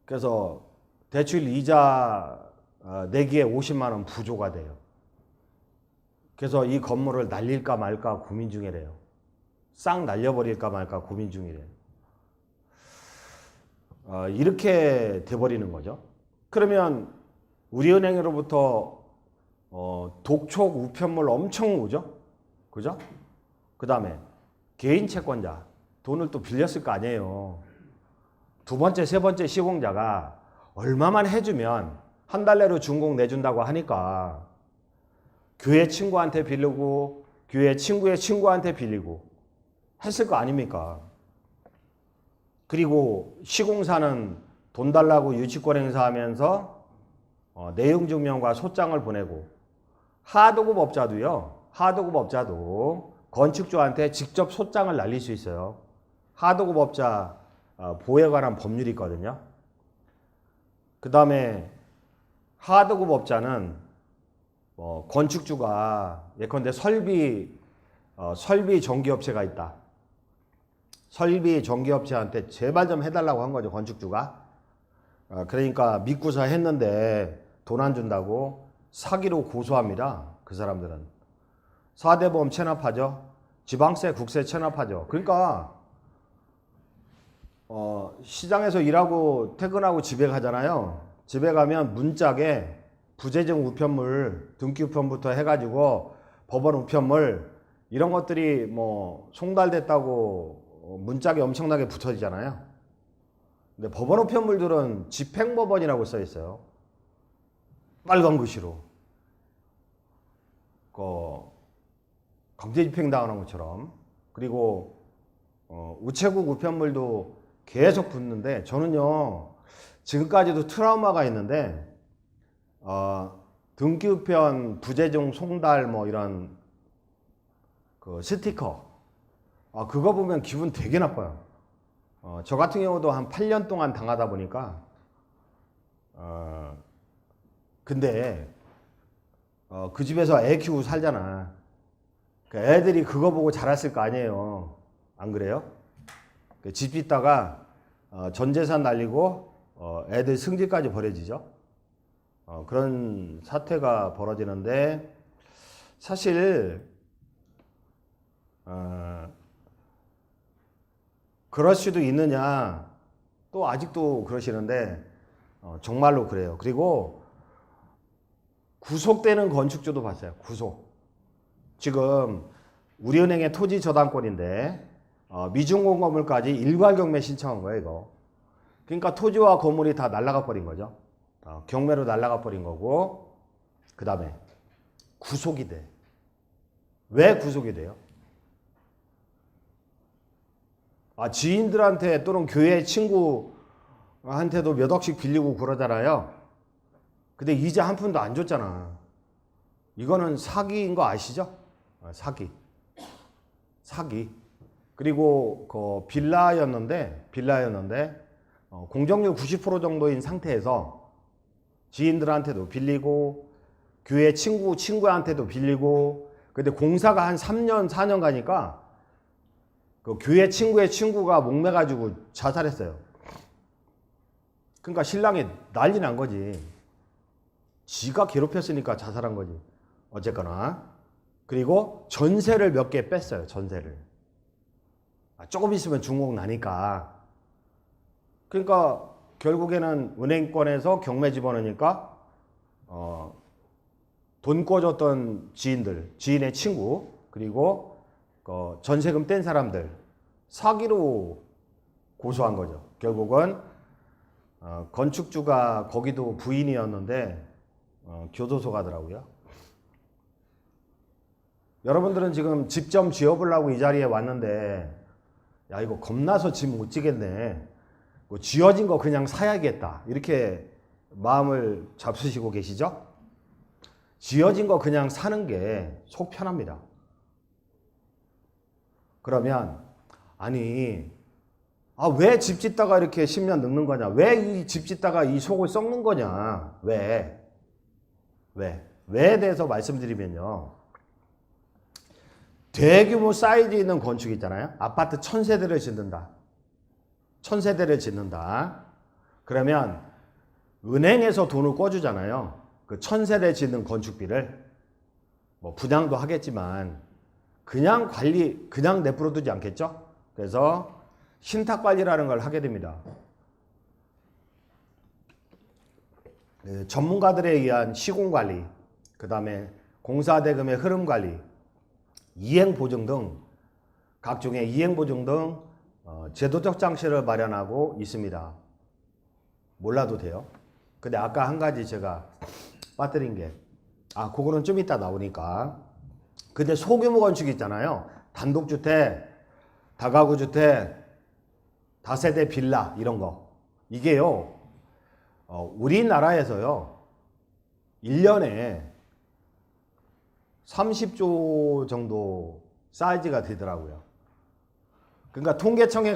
그래서 대출 이자 내기에 50만 원 부조가 돼요. 그래서 이 건물을 날릴까 말까 고민 중이래요. 싹 날려버릴까 말까 고민 중이래요. 이렇게 돼버리는 거죠. 그러면 우리은행으로부터 독촉 우편물 엄청 오죠. 그죠? 그 다음에 개인 채권자 돈을 또 빌렸을 거 아니에요. 두 번째, 세 번째 시공자가 얼마만 해주면 한 달 내로 준공 내준다고 하니까 교회 친구한테 빌리고 교회 친구의 친구한테 빌리고 했을 거 아닙니까? 그리고 시공사는 돈 달라고 유치권 행사하면서 내용 증명과 소장을 보내고 하도급업자도요. 하도급업자도 건축주한테 직접 소장을 날릴 수 있어요. 하도급업자 보호에 관한 법률이 있거든요. 그 다음에 하도급업자는 건축주가 예컨대 설비 전기업체가 있다. 설비 전기업체한테 제발 좀 해달라고 한 거죠. 건축주가. 그러니까 믿고서 했는데 돈 안 준다고 사기로 고소합니다. 그 사람들은. 4대 보험 체납하죠. 지방세, 국세 체납하죠. 그러니까 시장에서 일하고 퇴근하고 집에 가잖아요. 집에 가면 문짝에 부재중 우편물, 등기 우편부터 해가지고 법원 우편물 이런 것들이 뭐 송달됐다고 문짝에 엄청나게 붙어지잖아요. 근데 법원 우편물들은 집행법원이라고 써 있어요. 빨간 글씨로. 강제집행 당하는 것처럼. 그리고 우체국 우편물도 계속 붙는데 저는요 지금까지도 트라우마가 있는데 등기우편 부재중 송달 뭐 이런 그 스티커, 그거 보면 기분 되게 나빠요. 저 같은 경우도 한 8년 동안 당하다 보니까 근데 그 집에서 애 키우고 살잖아. 그 애들이 그거 보고 자랐을 거 아니에요. 안 그래요? 집 짓다가 전 재산 날리고 애들 승질까지 벌어지죠. 그런 사태가 벌어지는데 사실 그럴 수도 있느냐, 또 아직도 그러시는데 정말로 그래요. 그리고 구속되는 건축주도 봤어요. 구속. 지금 우리은행의 토지 저당권인데 미중공 건물까지 일괄 경매 신청한 거예요, 이거. 그러니까 토지와 건물이 다 날아가 버린 거죠. 경매로 날아가 버린 거고, 그 다음에 구속이 돼. 왜 구속이 돼요? 지인들한테 또는 교회 친구한테도 몇 억씩 빌리고 그러잖아요. 근데 이자 한 푼도 안 줬잖아. 이거는 사기인 거 아시죠? 사기. 그리고 그 빌라였는데 공정률 90% 정도인 상태에서 지인들한테도 빌리고 교회 친구한테도 빌리고, 근데 공사가 한 3년 4년 가니까 그 교회 친구의 친구가 목매가지고 자살했어요. 그러니까 신랑이 난리 난 거지. 지가 괴롭혔으니까 자살한 거지. 어쨌거나. 그리고 전세를 몇 개 뺐어요. 전세를. 조금 있으면 중복 나니까. 그러니까 결국에는 은행권에서 경매 집어넣으니까 돈 꿔줬던 지인의 친구, 그리고 전세금 뗀 사람들 사기로 고소한 거죠. 결국은 건축주가 거기도 부인이었는데 교도소 가더라고요. 여러분들은 지금 집 좀 지어보려고 이 자리에 왔는데, 야, 이거 겁나서 집 못 지겠네, 지어진 거 그냥 사야겠다, 이렇게 마음을 잡수시고 계시죠? 지어진 거 그냥 사는 게 속 편합니다. 그러면 왜 집 짓다가 이렇게 10년 늙는 거냐? 왜 이 집 짓다가 이 속을 썩는 거냐? 왜에 대해서 말씀드리면요. 대규모 사이즈 있는 건축 있잖아요. 아파트 1000세대를 짓는다. 그러면 은행에서 돈을 꿔주잖아요. 그 1000세대 짓는 건축비를. 뭐 분양도 하겠지만 그냥 내버려 두지 않겠죠? 그래서 신탁 관리라는 걸 하게 됩니다. 전문가들에 의한 시공 관리, 그 다음에 공사 대금의 흐름 관리, 이행 보증 등 각종의 이행 보증 등 제도적 장치를 마련하고 있습니다. 몰라도 돼요. 근데 아까 한 가지 제가 빠뜨린 게, 그거는 좀 이따 나오니까. 근데 소규모 건축 있잖아요. 단독주택, 다가구주택, 다세대 빌라 이런 거. 이게요, 우리나라에서요 1년에 30조 정도 사이즈가 되더라고요. 그러니까 통계청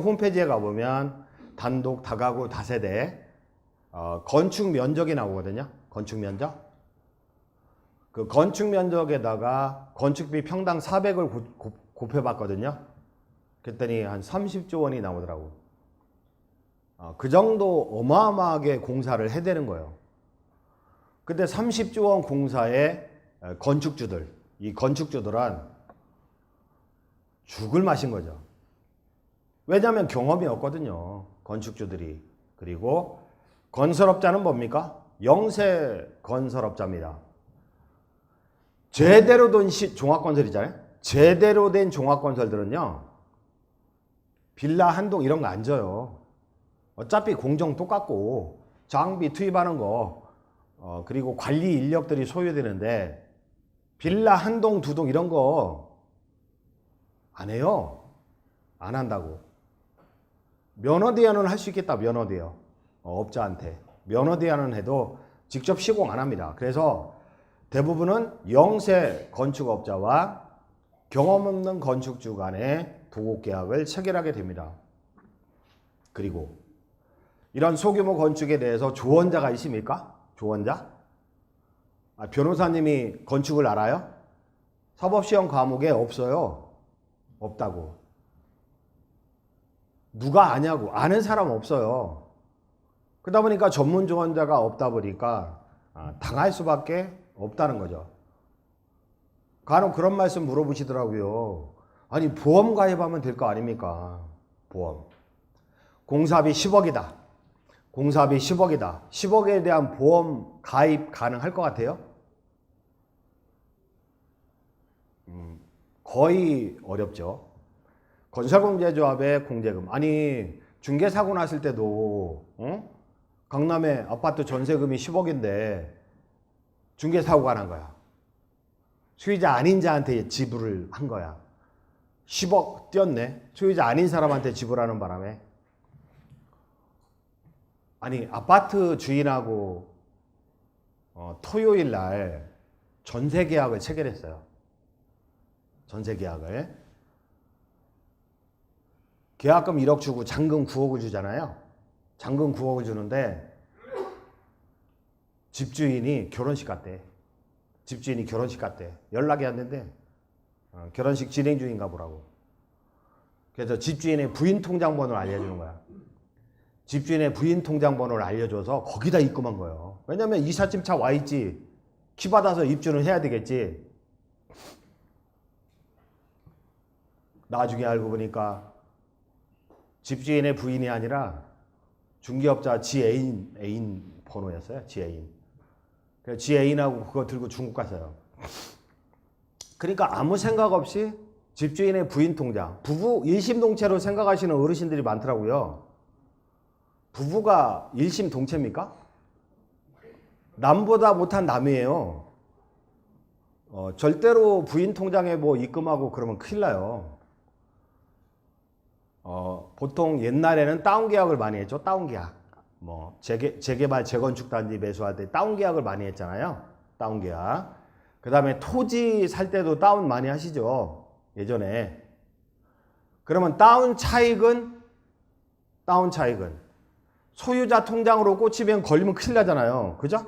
홈페이지에 가보면 단독, 다가구, 다세대 건축 면적이 나오거든요. 건축 면적. 그 건축 면적에다가 건축비 평당 400을 곱해봤거든요. 그랬더니 한 30조 원이 나오더라고. 그 정도 어마어마하게 공사를 해대는 거예요. 근데 30조 원 공사에 이 건축주들은 죽을 맛인 거죠. 왜냐하면 경험이 없거든요, 건축주들이. 그리고 건설업자는 뭡니까? 영세 건설업자입니다. 제대로 된 종합건설이잖아요. 제대로 된 종합건설들은요, 빌라 한 동 이런 거 안 져요. 어차피 공정 똑같고 장비 투입하는 거, 그리고 관리 인력들이 소요되는데 빌라 한 동, 두 동 이런 거 안 해요. 안 한다고. 면허 대여는 할 수 있겠다. 면허 대여. 업자한테 면허 대여는 해도 직접 시공 안 합니다. 그래서 대부분은 영세 건축업자와 경험 없는 건축주 간의 도급 계약을 체결하게 됩니다. 그리고 이런 소규모 건축에 대해서 조언자가 있습니까? 조언자? 변호사님이 건축을 알아요? 사법시험 과목에 없어요. 없다고. 누가 아냐고. 아는 사람 없어요. 그러다 보니까 전문 조언자가 없다 보니까 당할 수밖에 없다는 거죠. 간혹 그런 말씀 물어보시더라고요. 아니 보험 가입하면 될 거 아닙니까? 보험. 공사비 10억이다. 공사비 10억이다. 10억에 대한 보험 가입 가능할 것 같아요? 거의 어렵죠. 건설공제조합의 공제금. 아니 중개사고 났을 때도 강남에 아파트 전세금이 10억인데 중개사고가 난 거야. 소유자 아닌 자한테 지불을 한 거야. 10억 띄었네. 소유자 아닌 사람한테 지불하는 바람에. 아니 아파트 주인하고 토요일 날 전세 계약을 체결했어요. 전세 계약을. 계약금 1억 주고 잔금 9억을 주잖아요. 잔금 9억을 주는데 집주인이 결혼식 갔대. 집주인이 결혼식 갔대. 연락이 왔는데 결혼식 진행 중인가 보라고. 그래서 집주인의 부인 통장 번호를 알려주는 거야. 집주인의 부인 통장 번호를 알려줘서 거기다 입금한 거예요. 왜냐면 이삿짐 차 와있지. 키 받아서 입주는 해야 되겠지. 나중에 알고 보니까 집주인의 부인이 아니라 중개업자 지애인 번호였어요. 지애인. 그래서 지애인하고 그거 들고 중국 갔어요. 그러니까 아무 생각 없이 집주인의 부인 통장, 부부 일심동체로 생각하시는 어르신들이 많더라고요. 부부가 일심동체입니까? 남보다 못한 남이에요. 절대로 부인 통장에 뭐 입금하고 그러면 큰일 나요. 보통 옛날에는 다운 계약을 많이 했죠. 다운 계약. 뭐 재개발 재건축 단지 매수할 때 다운 계약을 많이 했잖아요. 다운 계약. 그다음에 토지 살 때도 다운 많이 하시죠. 예전에. 그러면 다운 차익은 소유자 통장으로 꽂히면 걸리면 큰일 나잖아요. 그죠?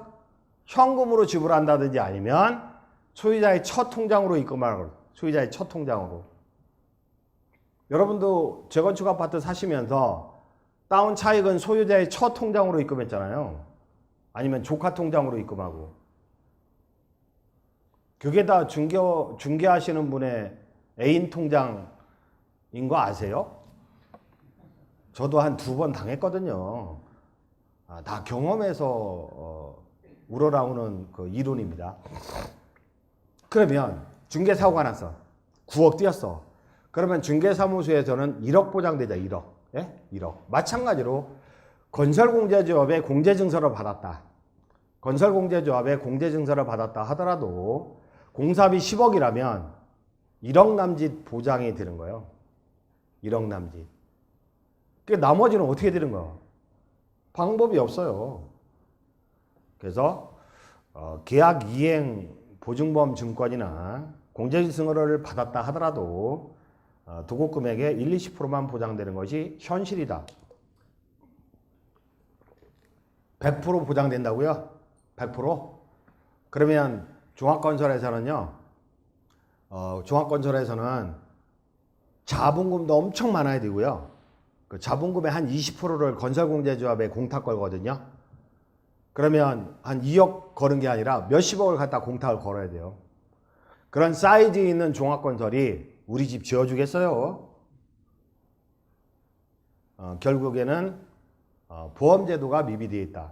현금으로 지불한다든지 아니면 소유자의 첫 통장으로 입금하라고. 소유자의 첫 통장으로. 여러분도 재건축 아파트 사시면서 다운 차익은 소유자의 첫 통장으로 입금했잖아요. 아니면 조카 통장으로 입금하고. 그게 다 중개하시는 분의 애인 통장인 거 아세요? 저도 한 2번 당했거든요. 다 경험에서 우러나오는 그 이론입니다. 그러면 중개사고가 났어. 9억 띄었어. 그러면 중개사무소에서는 1억 보장되자. 1억. 예? 1억. 마찬가지로 건설공제조합의 공제증서를 받았다. 건설공제조합의 공제증서를 받았다 하더라도 공사비 10억이라면 1억 남짓 보장이 되는 거예요. 1억 남짓. 그 나머지는 어떻게 되는 거야? 방법이 없어요. 그래서 계약 이행 보증보험 증권이나 공제증서를 받았다 하더라도 도급 금액의 1, 20%만 보장되는 것이 현실이다. 100% 보장된다고요? 100%? 그러면 종합건설에서는요. 종합건설에서는 자본금도 엄청 많아야 되고요. 그 자본금의 한 20%를 건설공제조합에 공탁 걸거든요. 그러면 한 2억 거는 게 아니라 몇십억을 갖다 공탁을 걸어야 돼요. 그런 사이즈 있는 종합건설이 우리 집 지어주겠어요? 결국에는 보험제도가 미비되어 있다.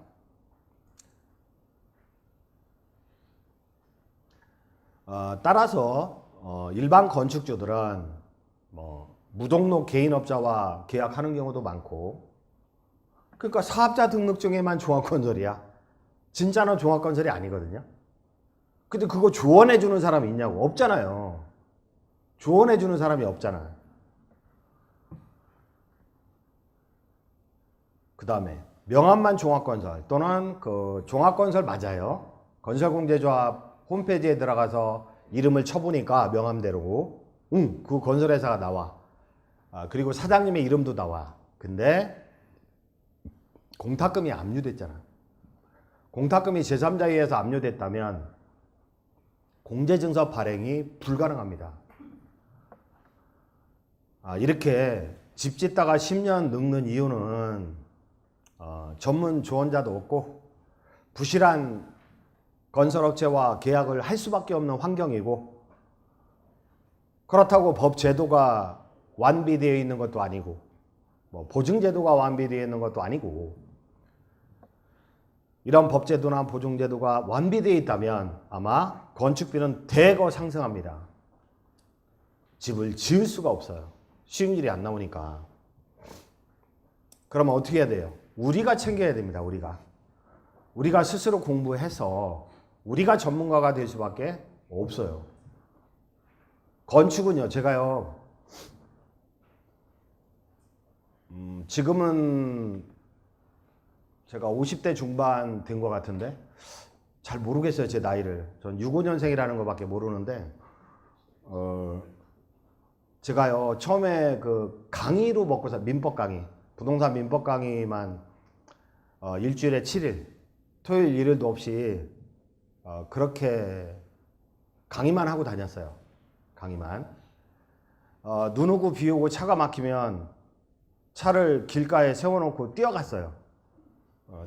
따라서 일반 건축주들은 뭐 무등록 개인업자와 계약하는 경우도 많고, 그러니까 사업자 등록증에만 종합건설이야. 진짜는 종합건설이 아니거든요. 근데 그거 조언해 주는 사람이 있냐고? 없잖아요. 조언해 주는 사람이 없잖아. 그 다음에 명함만 종합건설 또는 그 종합건설 맞아요. 건설공제조합 홈페이지에 들어가서 이름을 쳐보니까 명함대로 그 건설회사가 나와. 그리고 사장님의 이름도 나와. 근데 공탁금이 압류됐잖아. 공탁금이 제3자에 의해서 압류됐다면 공제증서 발행이 불가능합니다. 이렇게 집 짓다가 10년 늙는 이유는 전문 조언자도 없고 부실한 건설업체와 계약을 할 수밖에 없는 환경이고, 그렇다고 법 제도가 완비되어 있는 것도 아니고 뭐 보증제도가 완비되어 있는 것도 아니고, 이런 법제도나 보증제도가 완비되어 있다면 아마 건축비는 대거 상승합니다. 집을 지을 수가 없어요. 수익률이 안 나오니까. 그러면 어떻게 해야 돼요? 우리가 챙겨야 됩니다. 우리가 스스로 공부해서 우리가 전문가가 될 수밖에 없어요. 건축은요, 제가요, 지금은 제가 50대 중반 된 것 같은데 잘 모르겠어요, 제 나이를. 전 65년생이라는 것밖에 모르는데, 제가요 처음에 그 강의로 먹고 민법 강의, 부동산 민법 강의만 일주일에 7일, 토요일 일요일도 없이 그렇게 강의만 하고 다녔어요. 강의만. 눈 오고 비 오고 차가 막히면 차를 길가에 세워놓고 뛰어갔어요.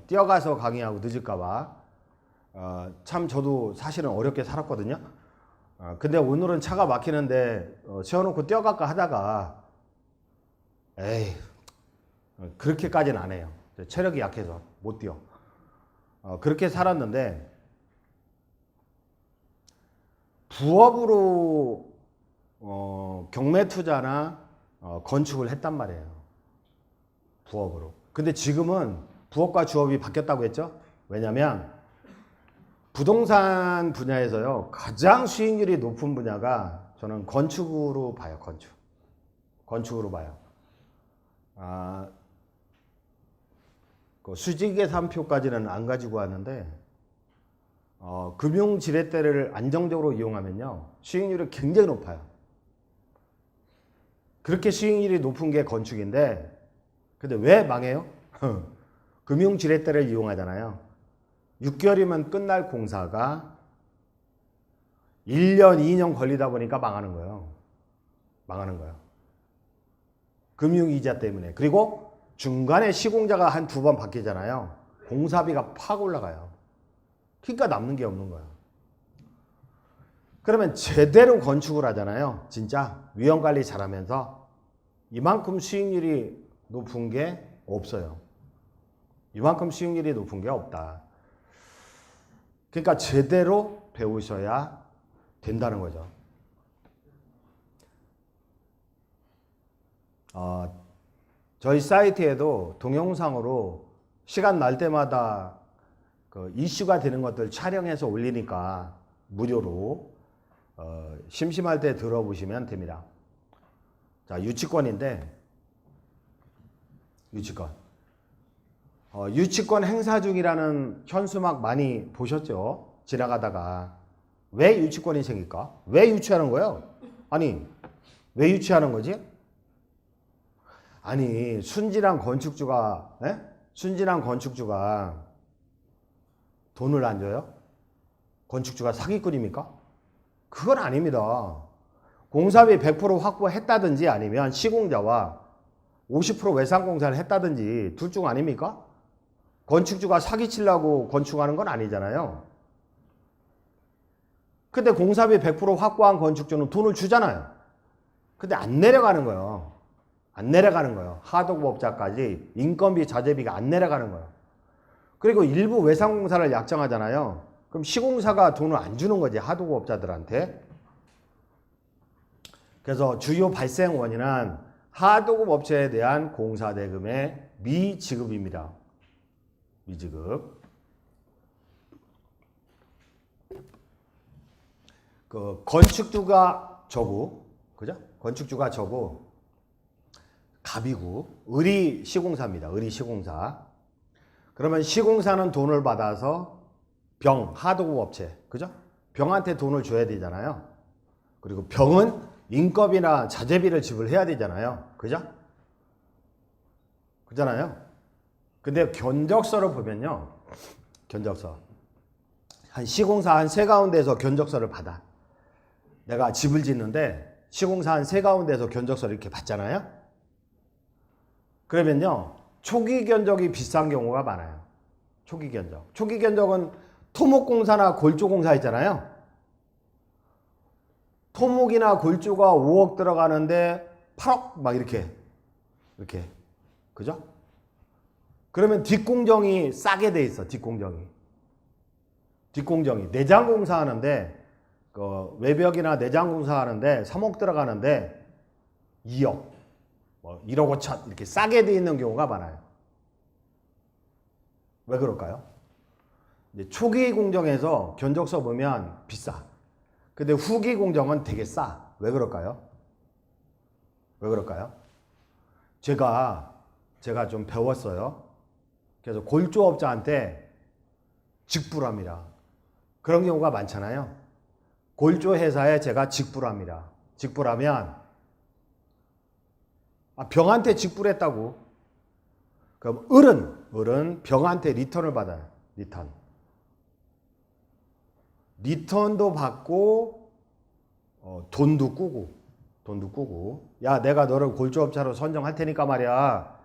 뛰어가서 강의하고 늦을까봐. 참 저도 사실은 어렵게 살았거든요. 근데 오늘은 차가 막히는데 세워놓고 뛰어갈까 하다가 에이, 그렇게까지는 안 해요. 체력이 약해서 못 뛰어. 그렇게 살았는데 부업으로 경매 투자나 건축을 했단 말이에요. 부업으로. 근데 지금은 부업과 주업이 바뀌었다고 했죠. 왜냐면 부동산 분야에서요 가장 수익률이 높은 분야가 저는 건축으로 봐요. 건축으로 봐요. 그 수직계산표까지는 안 가지고 왔는데 금융지렛대를 안정적으로 이용하면요 수익률이 굉장히 높아요. 그렇게 수익률이 높은 게 건축인데, 근데 왜 망해요? 금융지렛대를 이용하잖아요. 6개월이면 끝날 공사가 1년, 2년 걸리다 보니까 망하는 거예요. 금융이자 때문에. 그리고 중간에 시공자가 한 2번 바뀌잖아요. 공사비가 팍 올라가요. 그러니까 남는 게 없는 거예요. 그러면 제대로 건축을 하잖아요. 진짜 위험관리 잘하면서 이만큼 수익률이 높은 게 없어요. 이만큼 수익률이 높은 게 없다. 그러니까 제대로 배우셔야 된다는 거죠. 저희 사이트에도 동영상으로 시간 날 때마다 그 이슈가 되는 것들 촬영해서 올리니까 무료로 심심할 때 들어보시면 됩니다. 자, 유치권인데, 유치권 행사 중이라는 현수막 많이 보셨죠? 지나가다가. 왜 유치권이 생길까? 왜 유치하는 거예요? 아니, 왜 유치하는 거지? 아니, 순진한 건축주가 돈을 안 줘요? 건축주가 사기꾼입니까? 그건 아닙니다. 공사비 100% 확보했다든지 아니면 시공자와 50% 외상공사를 했다든지 둘 중 아닙니까? 건축주가 사기치려고 건축하는 건 아니잖아요. 근데 공사비 100% 확보한 건축주는 돈을 주잖아요. 근데 안 내려가는 거예요. 하도급업자까지 인건비, 자재비가 안 내려가는 거예요. 그리고 일부 외상공사를 약정하잖아요. 그럼 시공사가 돈을 안 주는 거지, 하도급업자들한테. 그래서 주요 발생 원인은 하도급 업체에 대한 공사대금의 미지급입니다. 미지급. 그 건축주가 저고, 그죠? 건축주가 저고, 갑이고, 을이 시공사입니다. 을이 시공사. 그러면 시공사는 돈을 받아서 하도급 업체, 그죠? 병한테 돈을 줘야 되잖아요. 그리고 병은 인건비나 자재비를 지불해야 되잖아요. 그죠? 그잖아요. 근데 견적서를 보면요. 견적서. 시공사 한 세 가운데에서 견적서를 받아. 내가 집을 짓는데 시공사 한 세 가운데에서 견적서를 이렇게 받잖아요. 그러면요. 초기 견적이 비싼 경우가 많아요. 초기 견적. 초기 견적은 토목공사나 골조공사 있잖아요. 토목이나 골조가 5억 들어가는데 8억 막 이렇게. 그죠? 그러면 뒷공정이 싸게 돼 있어. 뒷공정이 내장공사 하는데 외벽이나 내장공사 하는데 3억 들어가는데 2억 1억 5천 이렇게 싸게 돼 있는 경우가 많아요. 왜 그럴까요? 이제 초기 공정에서 견적서 보면 비싸. 근데 후기 공정은 되게 싸. 왜 그럴까요? 제가 좀 배웠어요. 그래서 골조업자한테 직부를 합니다. 그런 경우가 많잖아요. 골조 회사에 제가 직부를 합니다. 직부를 하면 병한테 직부를 했다고. 그럼 을은 병한테 리턴을 받아요. 리턴도 받고 돈도 꾸고 야 내가 너를 골조업자로 선정할 테니까 말이야.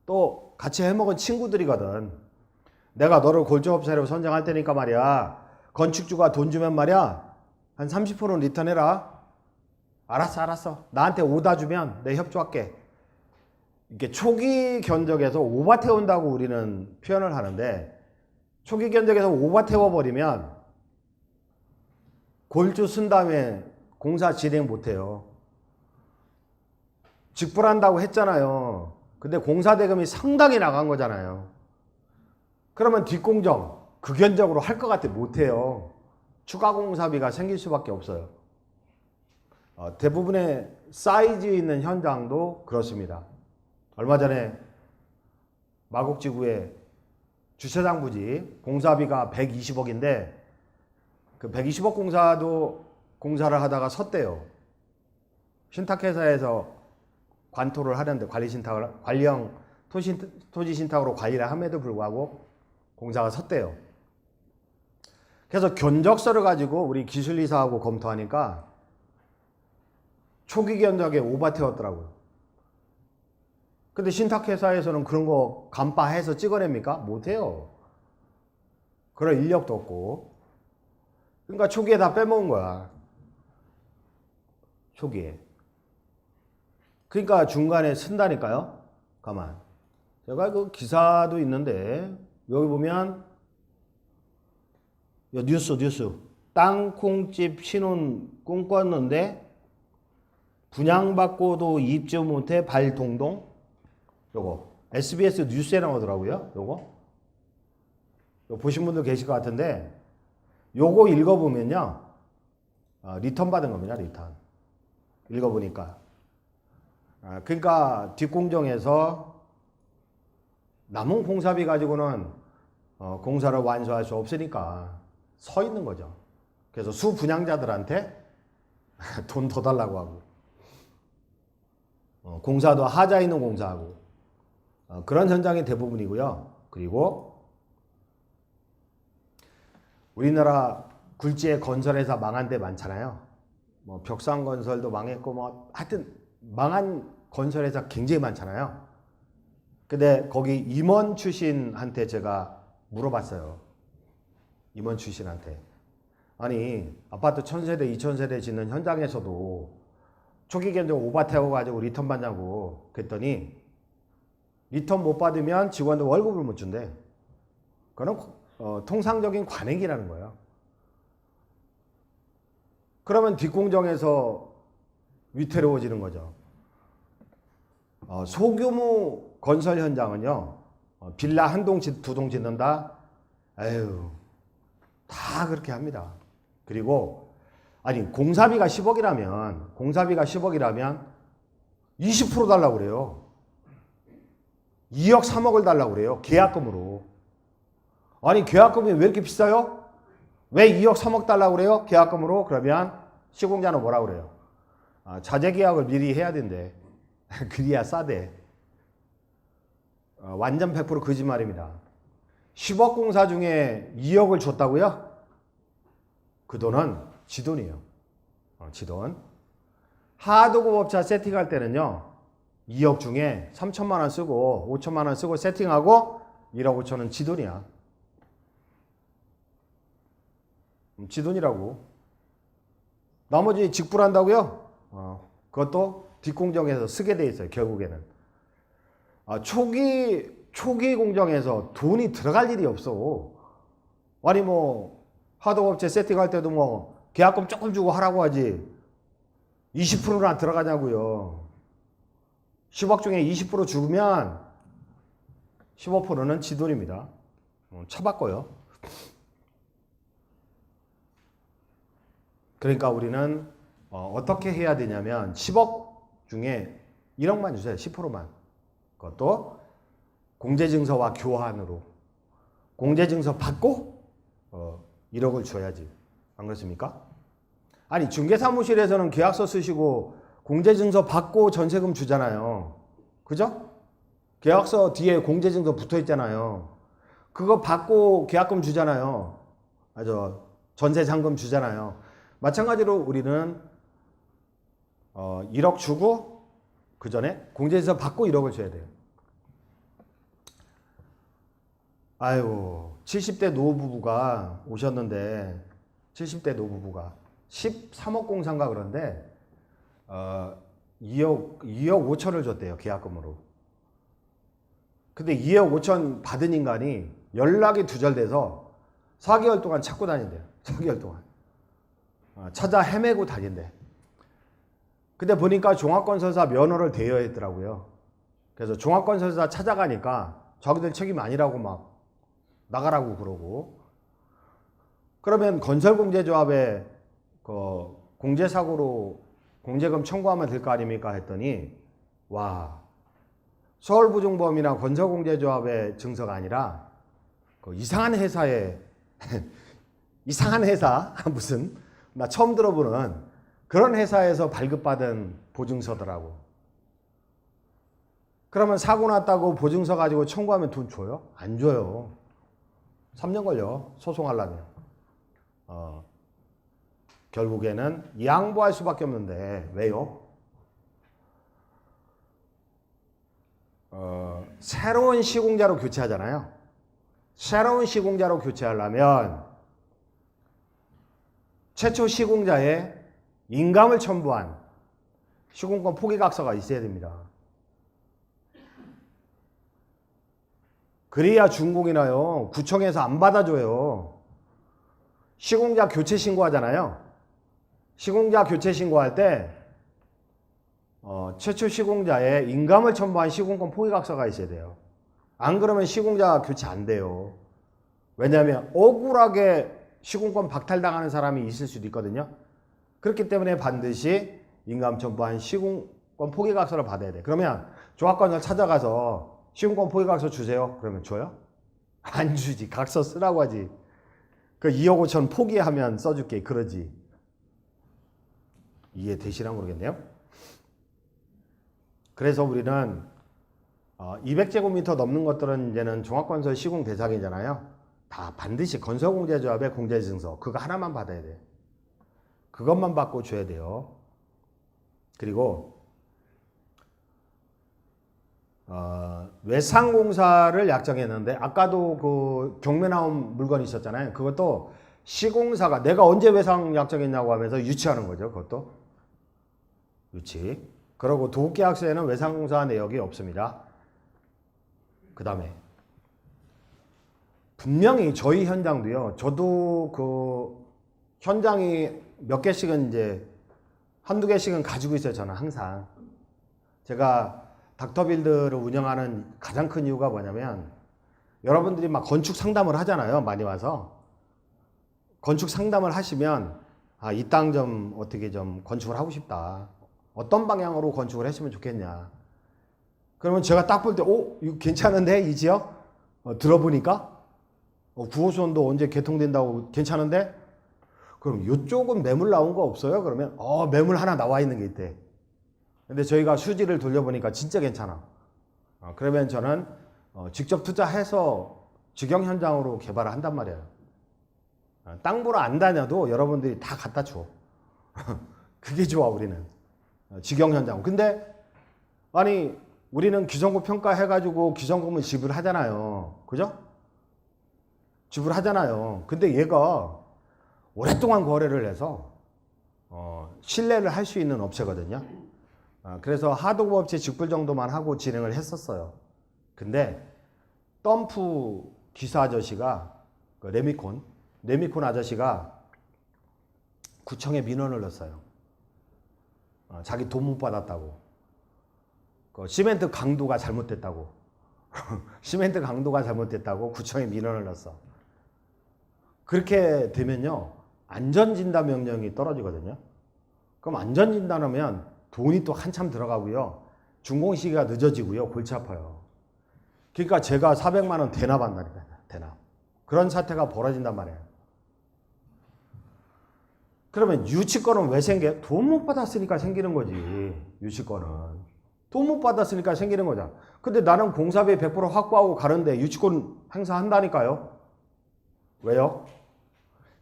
또 같이 해먹은 친구들이거든. 내가 너를 골조업자로 선정할 테니까 말이야. 건축주가 돈 주면 말이야. 한 30%는 리턴해라. 알았어. 나한테 오다 주면 내 협조할게. 이렇게 초기 견적에서 오바 태운다고 우리는 표현을 하는데 초기 견적에서 오바 태워버리면 골조 쓴 다음에 공사 진행 못해요. 직불한다고 했잖아요. 근데 공사 대금이 상당히 나간 거잖아요. 그러면 뒷공정 극연적으로 할 것 같아 못해요. 추가 공사비가 생길 수밖에 없어요. 대부분의 사이즈 있는 현장도 그렇습니다. 얼마 전에 마곡지구에 주차장 부지 공사비가 120억인데 그 120억 공사를 하다가 섰대요. 신탁회사에서 관토를 하는데 관리형 토지 신탁으로 관리를 함에도 불구하고 공사가 섰대요. 그래서 견적서를 가지고 우리 기술이사하고 검토하니까 초기 견적에 오바 태웠더라고요. 근데 신탁회사에서는 그런 거 간파해서 찍어냅니까? 못해요. 그럴 인력도 없고. 그러니까 초기에 다 빼먹은 거야. 초기에. 그러니까 중간에 쓴다니까요. 가만. 제가 그 기사도 있는데 여기 보면 뉴스 땅콩집 신혼 꿈꿨는데 분양받고도 입주 못해 발동동. 요거 SBS 뉴스에 나오더라고요. 요거 보신 분들 계실 것 같은데 요거 읽어보면요. 리턴 받은 겁니다. 리턴. 읽어보니까 그러니까 뒷공정에서 남은 공사비 가지고는 공사를 완수할 수 없으니까 서 있는 거죠. 그래서 수분양자들한테 돈 더 달라고 하고 공사도 하자 있는 공사하고 그런 현장이 대부분이고요. 그리고 우리나라 굴지의 건설회사 망한 데 많잖아요. 뭐 벽산건설도 망했고 뭐 하여튼 망한 건설회사 굉장히 많잖아요. 근데 거기 임원 출신한테 제가 물어봤어요. 임원 출신한테. 아니 아파트 1000세대 2000세대 짓는 현장에서도 초기 견적 오바 태워가지고 리턴 받냐고 그랬더니 리턴 못 받으면 직원들 월급을 못 준대. 그건 통상적인 관행이라는 거예요. 그러면 뒷공정에서 위태로워지는 거죠. 소규모 건설 현장은요. 빌라 한 동, 두 동 짓는다. 에휴, 다 그렇게 합니다. 그리고 아니 공사비가 10억이라면 20% 달라고 그래요. 2억 3억을 달라고 그래요. 계약금으로. 아니 계약금이 왜 이렇게 비싸요? 왜 2억 3억 달라고 그래요? 계약금으로? 그러면 시공자는 뭐라고 그래요? 자재 계약을 미리 해야 된대. 그래야 싸대. 완전 100% 거짓말입니다. 10억 공사 중에 2억을 줬다고요? 그 돈은 지 돈이에요. 지 돈. 하도급 업자 세팅할 때는요. 2억 중에 3천만 원 쓰고 5천만 원 쓰고 세팅하고 1억 5천은 지 돈이야. 지 돈이라고. 나머지 직불한다고요? 그것도 뒷공정에서 쓰게 돼 있어요. 결국에는. 초기 공정에서 돈이 들어갈 일이 없어. 아니 뭐 하도업체 세팅할 때도 뭐 계약금 조금 주고 하라고 하지 20%는 안 들어가냐고요. 10억 중에 20% 주면 15%는 지 돈입니다. 차바꿔요. 그러니까 우리는 어떻게 해야 되냐면 10억 중에 1억만 주세요. 10%만. 그것도 공제증서와 교환으로. 공제증서 받고 1억을 줘야지. 안 그렇습니까? 아니 중개사무실에서는 계약서 쓰시고 공제증서 받고 전세금 주잖아요. 그죠? 계약서 뒤에 공제증서 붙어 있잖아요. 그거 받고 계약금 주잖아요. 전세잔금 주잖아요. 마찬가지로 우리는 1억 주고 그 전에 공제증서 받고 1억을 줘야 돼요. 아유 70대 노부부가 오셨는데 70대 노부부가 13억 공사인가 그런데 2억 5천을 줬대요. 계약금으로. 근데 2억 5천 받은 인간이 연락이 두절돼서 4개월 동안 찾고 다닌대요. 4개월 동안. 찾아 헤매고 다닌대. 근데 보니까 종합건설사 면허를 대여야 했더라고요. 그래서 종합건설사 찾아가니까 자기들 책임 아니라고 막 나가라고 그러고. 그러면 건설공제조합에 그 공제사고로 공제금 청구하면 될 거 아닙니까 했더니 와 서울부중범이나 건설공제조합의 증서가 아니라 그 이상한 회사에 이상한 회사 무슨 나 처음 들어보는 그런 회사에서 발급받은 보증서더라고. 그러면 사고 났다고 보증서 가지고 청구하면 돈 줘요? 안 줘요. 3년 걸려 소송하려면. 결국에는 양보할 수밖에 없는데 왜요? 새로운 시공자로 교체하잖아요. 새로운 시공자로 교체하려면 최초 시공자의 인감을 첨부한 시공권 포기각서가 있어야 됩니다. 그래야 준공이 나요. 구청에서 안 받아줘요. 시공자 교체 신고하잖아요. 시공자 교체 신고할 때 최초 시공자의 인감을 첨부한 시공권 포기각서가 있어야 돼요. 안 그러면 시공자 교체 안 돼요. 왜냐하면 억울하게 시공권 박탈당하는 사람이 있을 수도 있거든요. 그렇기 때문에 반드시 인감 첨부한 시공권 포기각서를 받아야 돼. 그러면 조합관을 찾아가서 시공권 포기각서 주세요. 그러면 줘요? 안 주지. 각서 쓰라고 하지. 그 2억 5천 포기하면 써줄게. 그러지. 이해되시나 모르겠네요. 그래서 우리는 200제곱미터 넘는 것들은 이제는 종합건설 시공 대상이잖아요. 다 반드시 건설공제조합의 공제증서 그거 하나만 받아야 돼. 그것만 받고 줘야 돼요. 그리고 외상공사를 약정했는데 아까도 그 경매 나온 물건이 있었잖아요. 그것도 시공사가 내가 언제 외상 약정했냐고 하면서 유치하는 거죠. 그것도 유치. 그리고 도급계약서에는 외상공사 내역이 없습니다. 그 다음에 분명히 저희 현장도요. 저도 그 현장이 몇 개씩은 이제 한두 개씩은 가지고 있어요. 저는 항상. 제가 닥터빌드를 운영하는 가장 큰 이유가 뭐냐면 여러분들이 막 건축 상담을 하잖아요. 많이 와서. 건축 상담을 하시면 이 땅 좀 어떻게 좀 건축을 하고 싶다. 어떤 방향으로 건축을 했으면 좋겠냐. 그러면 제가 딱 볼 때, 이거 괜찮은데, 이 지역? 들어보니까? 구호선도 언제 개통된다고 괜찮은데? 그럼 이쪽은 매물 나온 거 없어요? 그러면, 매물 하나 나와 있는 게 있대. 근데 저희가 수지를 돌려보니까 진짜 괜찮아. 그러면 저는 직접 투자해서 직영 현장으로 개발을 한단 말이에요. 땅 보러 안 다녀도 여러분들이 다 갖다 줘. 그게 좋아, 우리는. 직영 현장. 근데, 아니, 우리는 기성구 평가해가지고 기성금을 지불하잖아요. 그죠? 지불하잖아요. 근데 얘가 오랫동안 거래를 해서, 신뢰를 할 수 있는 업체거든요. 그래서 하도급 업체 직불 정도만 하고 진행을 했었어요. 근데, 덤프 기사 아저씨가, 그 레미콘 아저씨가 구청에 민원을 넣었어요. 자기 돈 못 받았다고. 그 시멘트 강도가 잘못됐다고. 시멘트 강도가 잘못됐다고 구청에 민원을 넣었어. 그렇게 되면요, 안전진단 명령이 떨어지거든요. 그럼 안전진단하면 돈이 또 한참 들어가고요, 준공 시기가 늦어지고요, 골치 아파요. 그러니까 제가 400만 원 대납한다니까요. 대납. 그런 사태가 벌어진단 말이에요. 그러면 유치권은 왜 생겨? 돈 못 받았으니까 생기는 거지. 유치권은. 돈 못 받았으니까 생기는 거잖아. 근데 나는 공사비 100% 확보하고 가는데 유치권 행사한다니까요. 왜요?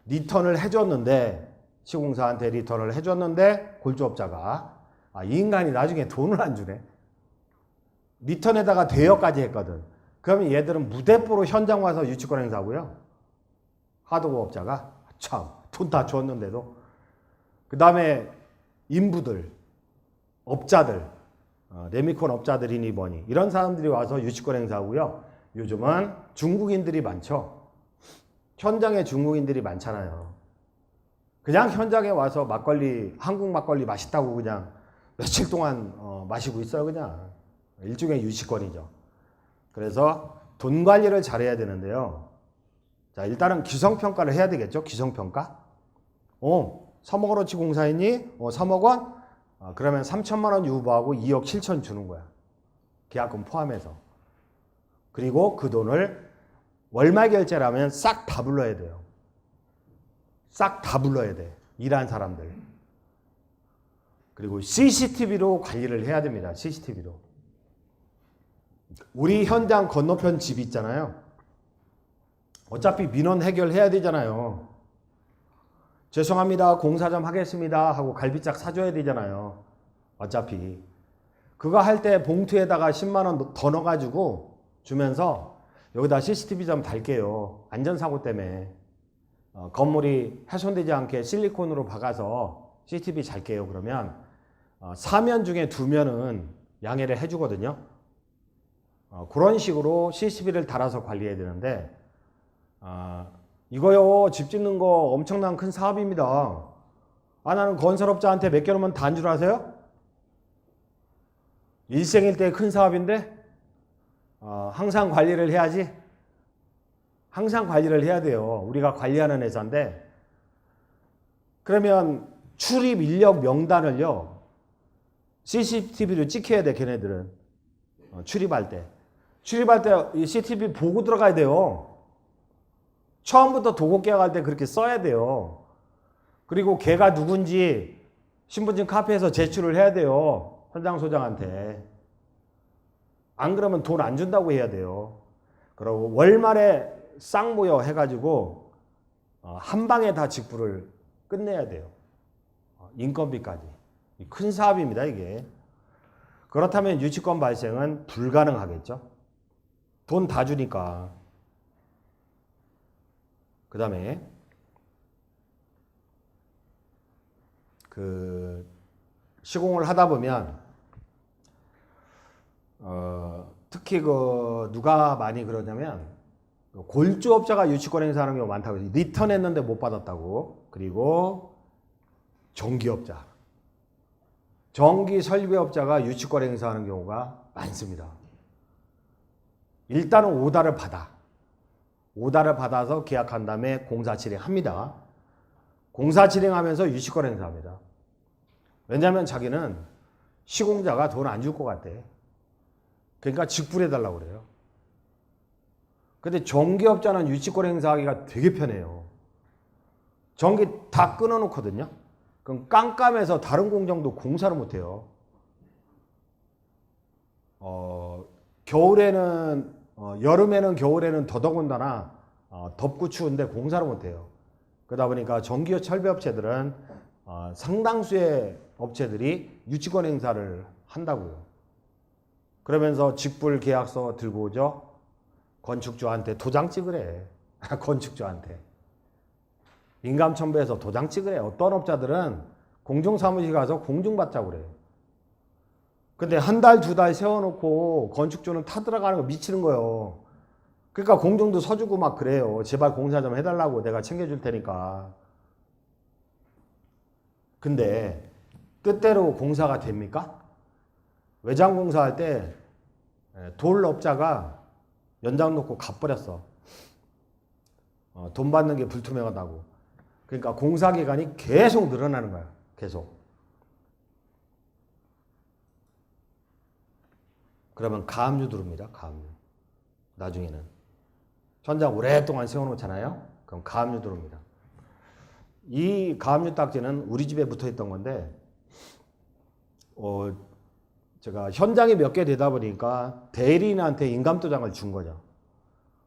리턴을 해줬는데, 시공사한테 리턴을 해줬는데 골조업자가 이 인간이 나중에 돈을 안 주네. 리턴에다가 대여까지 했거든. 그러면 얘들은 무대뽀로 현장 와서 유치권 행사하고요. 하도급업자가 참 돈 다 줬는데도. 그 다음에 인부들, 업자들, 레미콘 업자들이니 뭐니 이런 사람들이 와서 유치권 행사하고요. 요즘은 중국인들이 많죠. 현장에 중국인들이 많잖아요. 그냥 현장에 와서 막걸리, 한국 막걸리 맛있다고 그냥 며칠 동안 마시고 있어요. 그냥 일종의 유치권이죠. 그래서 돈 관리를 잘해야 되는데요. 자, 일단은 기성평가를 해야 되겠죠. 기성평가. 3억 원어치 공사했니? 3억 원? 그러면 3천만 원 유보하고 2억 7천 주는 거야. 계약금 포함해서. 그리고 그 돈을 월말 결제라면 싹 다 불러야 돼요. 싹 다 불러야 돼. 일한 사람들. 그리고 CCTV로 관리를 해야 됩니다. CCTV로. 우리 현장 건너편 집 있잖아요. 어차피 민원 해결해야 되잖아요. 죄송합니다. 공사 좀 하겠습니다. 하고 갈비짝 사줘야 되잖아요. 어차피. 그거 할 때 봉투에다가 10만 원 더 넣어가지고 주면서 여기다 CCTV 좀 달게요. 안전사고 때문에. 건물이 훼손되지 않게 실리콘으로 박아서 CCTV 잘게요. 그러면 4면 중에 2면은 양해를 해주거든요. 그런 식으로 CCTV를 달아서 관리해야 되는데 이거요, 집 짓는 거 엄청난 큰 사업입니다. 나는 건설업자한테 맡겨놓으면 단 줄 아세요? 일생일 때 큰 사업인데 항상 관리를 해야지. 항상 관리를 해야 돼요. 우리가 관리하는 회사인데. 그러면 출입 인력 명단을요, CCTV로 찍혀야 돼. 걔네들은 출입할 때 이 CCTV 보고 들어가야 돼요. 처음부터 도고 계약할 때 그렇게 써야 돼요. 그리고 걔가 누군지 신분증 카피해서 제출을 해야 돼요. 현장 소장한테. 안 그러면 돈 안 준다고 해야 돼요. 그리고 월말에 싹 모여 해가지고 한 방에 다 직불을 끝내야 돼요. 인건비까지. 큰 사업입니다, 이게. 그렇다면 유치권 발생은 불가능하겠죠. 돈 다 주니까. 그 다음에 시공을 하다 보면 특히 누가 많이 그러냐면 골조업자가 유치권 행사하는 경우가 많다고. 리턴했는데 못 받았다고. 그리고 전기업자, 전기 설비업자가 유치권 행사하는 경우가 많습니다. 일단은 오다를 받아서 계약한 다음에 공사 진행합니다. 공사 진행하면서 유치권 행사합니다. 왜냐하면 자기는 시공자가 돈 안 줄 것 같아. 그러니까 직불해달라고 그래요. 근데 전기업자는 유치권 행사하기가 되게 편해요. 전기 다 끊어놓거든요. 그럼 깜깜해서 다른 공정도 공사를 못해요. 겨울에는 여름에는 겨울에는 더더군다나 덥고 추운데 공사를 못해요. 그러다 보니까 전기요 철배업체들은 상당수의 업체들이 유치권 행사를 한다고요. 그러면서 직불 계약서 들고 오죠. 건축주한테 도장 찍으래. 건축주한테. 인감첨부해서 도장 찍으래. 어떤 업자들은 공중사무실 가서 공증받자고 그래요. 근데 한 달, 두 달 세워놓고 건축주는 타들어가는 거 미치는 거예요. 그러니까 공증도 서주고 막 그래요. 제발 공사 좀 해달라고 내가 챙겨줄 테니까. 근데 뜻대로 공사가 됩니까? 외장 공사할 때 돌업자가 연장 놓고 갚버렸어. 돈 받는 게 불투명하다고. 그러니까 공사 기간이 계속 늘어나는 거야. 계속. 그러면 가압류 들어옵니다. 가압류. 나중에는. 천장 오랫동안 세워놓잖아요. 그럼 가압류 들어옵니다. 이 가압류 딱지는 우리 집에 붙어있던 건데 제가 현장이 몇 개 되다 보니까 대리인한테 인감도장을 준 거죠.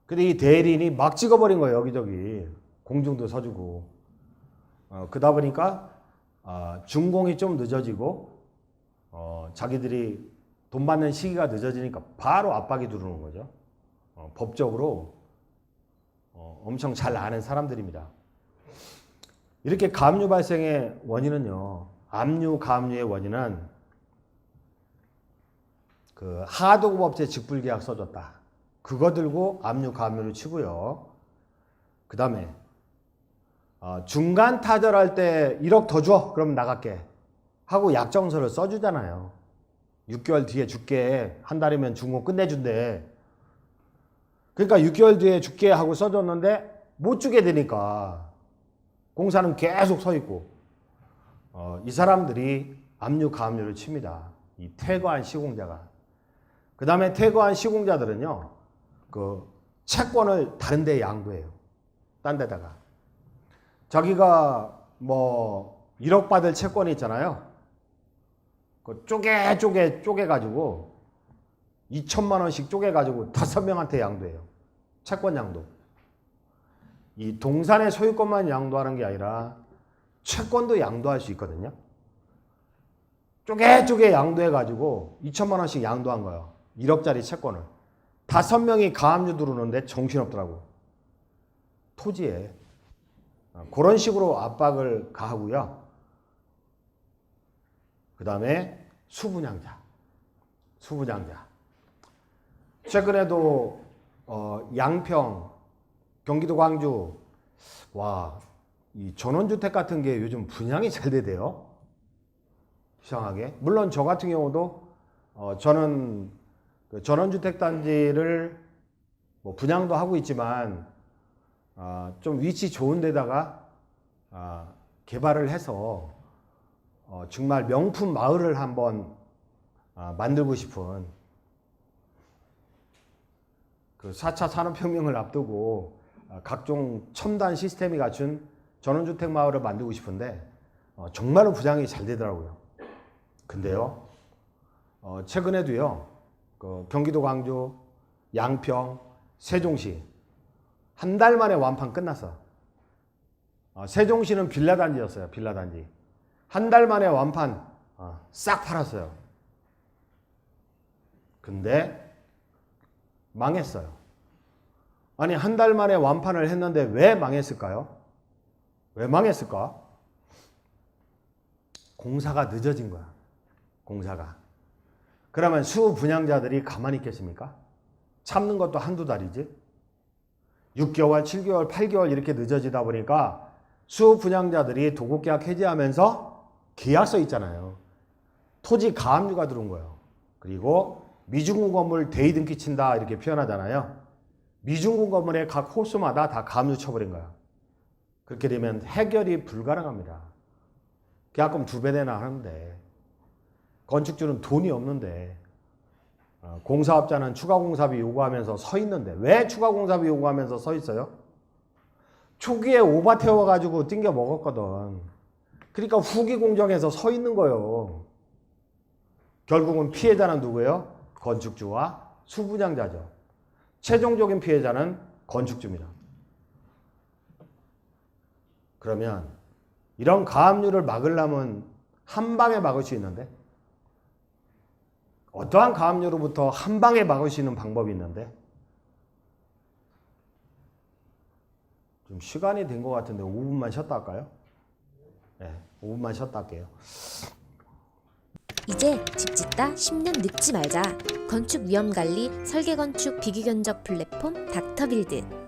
근데 이 대리인이 막 찍어버린 거예요. 여기저기. 공증도 서주고. 그러다 보니까 준공이 좀 늦어지고 자기들이 돈 받는 시기가 늦어지니까 바로 압박이 들어오는 거죠. 법적으로 엄청 잘 아는 사람들입니다. 이렇게 가압류 발생의 원인은요. 압류, 가압류의 원인은 그 하도급업체 직불계약 써줬다. 그거 들고 압류, 가압류를 치고요. 그 다음에 중간 타결할 때 1억 더 줘. 그럼 나갈게. 하고 약정서를 써주잖아요. 6개월 뒤에 줄게. 한 달이면 준공 끝내준대. 그러니까 6개월 뒤에 줄게 하고 써줬는데 못 주게 되니까 공사는 계속 서 있고 이 사람들이 압류, 가압류를 칩니다. 이 퇴거한 시공자가. 그 다음에 퇴거한 시공자들은요. 그 채권을 다른 데에 양도해요. 딴 데다가. 자기가 뭐 1억 받을 채권이 있잖아요. 그 쪼개가지고 2천만 원씩 쪼개가지고 5명한테 양도해요. 채권 양도. 이 동산의 소유권만 양도하는 게 아니라 채권도 양도할 수 있거든요. 쪼개 양도해가지고 2천만 원씩 양도한 거예요. 1억짜리 채권을. 5명이 가압류 들어오는데 정신없더라고. 토지에. 그런 식으로 압박을 가하고요. 그 다음에 수분양자. 최근에도 양평, 경기도 광주, 이 전원주택 같은 게 요즘 분양이 잘 되대요. 이상하게. 물론 저 같은 경우도 저는 그 전원주택 단지를 뭐 분양도 하고 있지만 좀 위치 좋은 데다가 개발을 해서 정말 명품 마을을 한번 만들고 싶은 그 4차 산업혁명을 앞두고 각종 첨단 시스템이 갖춘 전원주택 마을을 만들고 싶은데 정말로 분양이 잘 되더라고요. 근데요, 최근에도요, 그 경기도 광주, 양평, 세종시 한 달 만에 완판 끝났어. 세종시는 빌라 단지였어요. 빌라 단지. 한 달 만에 완판 싹 팔았어요. 근데 망했어요. 아니 한 달 만에 완판을 했는데 왜 망했을까요? 왜 망했을까? 공사가 늦어진 거야. 공사가. 그러면 수분양자들이 가만히 있겠습니까? 참는 것도 한두 달이지. 6개월, 7개월, 8개월 이렇게 늦어지다 보니까 수분양자들이 도급계약 해지하면서 계약서 있잖아요. 토지 가압류가 들어온 거예요. 그리고 미중공 건물 대이등기 친다 이렇게 표현하잖아요. 미중공 건물의 각 호수마다 다 가압류 쳐버린 거야. 그렇게 되면 해결이 불가능합니다. 계약금 2배 내나 하는데 건축주는 돈이 없는데 공사업자는 추가 공사비 요구하면서 서 있는데 왜 추가 공사비 요구하면서 서 있어요? 초기에 오바 태워가지고 띵겨 먹었거든. 그러니까 후기 공정에서 서 있는 거예요. 결국은 피해자는 누구예요? 건축주와 수분양자죠. 최종적인 피해자는 건축주입니다. 그러면 이런 가압류를 막으려면 한 방에 막을 수 있는데 어떠한 가압류로부터 한 방에 막을 수 있는 방법이 있는데 좀 시간이 된 것 같은데 5분만 쉬었다 할까요? 네, 5분만 쉬었다 할게요. 이제 집 짓다 10년 늙지 말자. 건축 위험 관리 설계 건축 비교 견적 플랫폼 닥터빌드.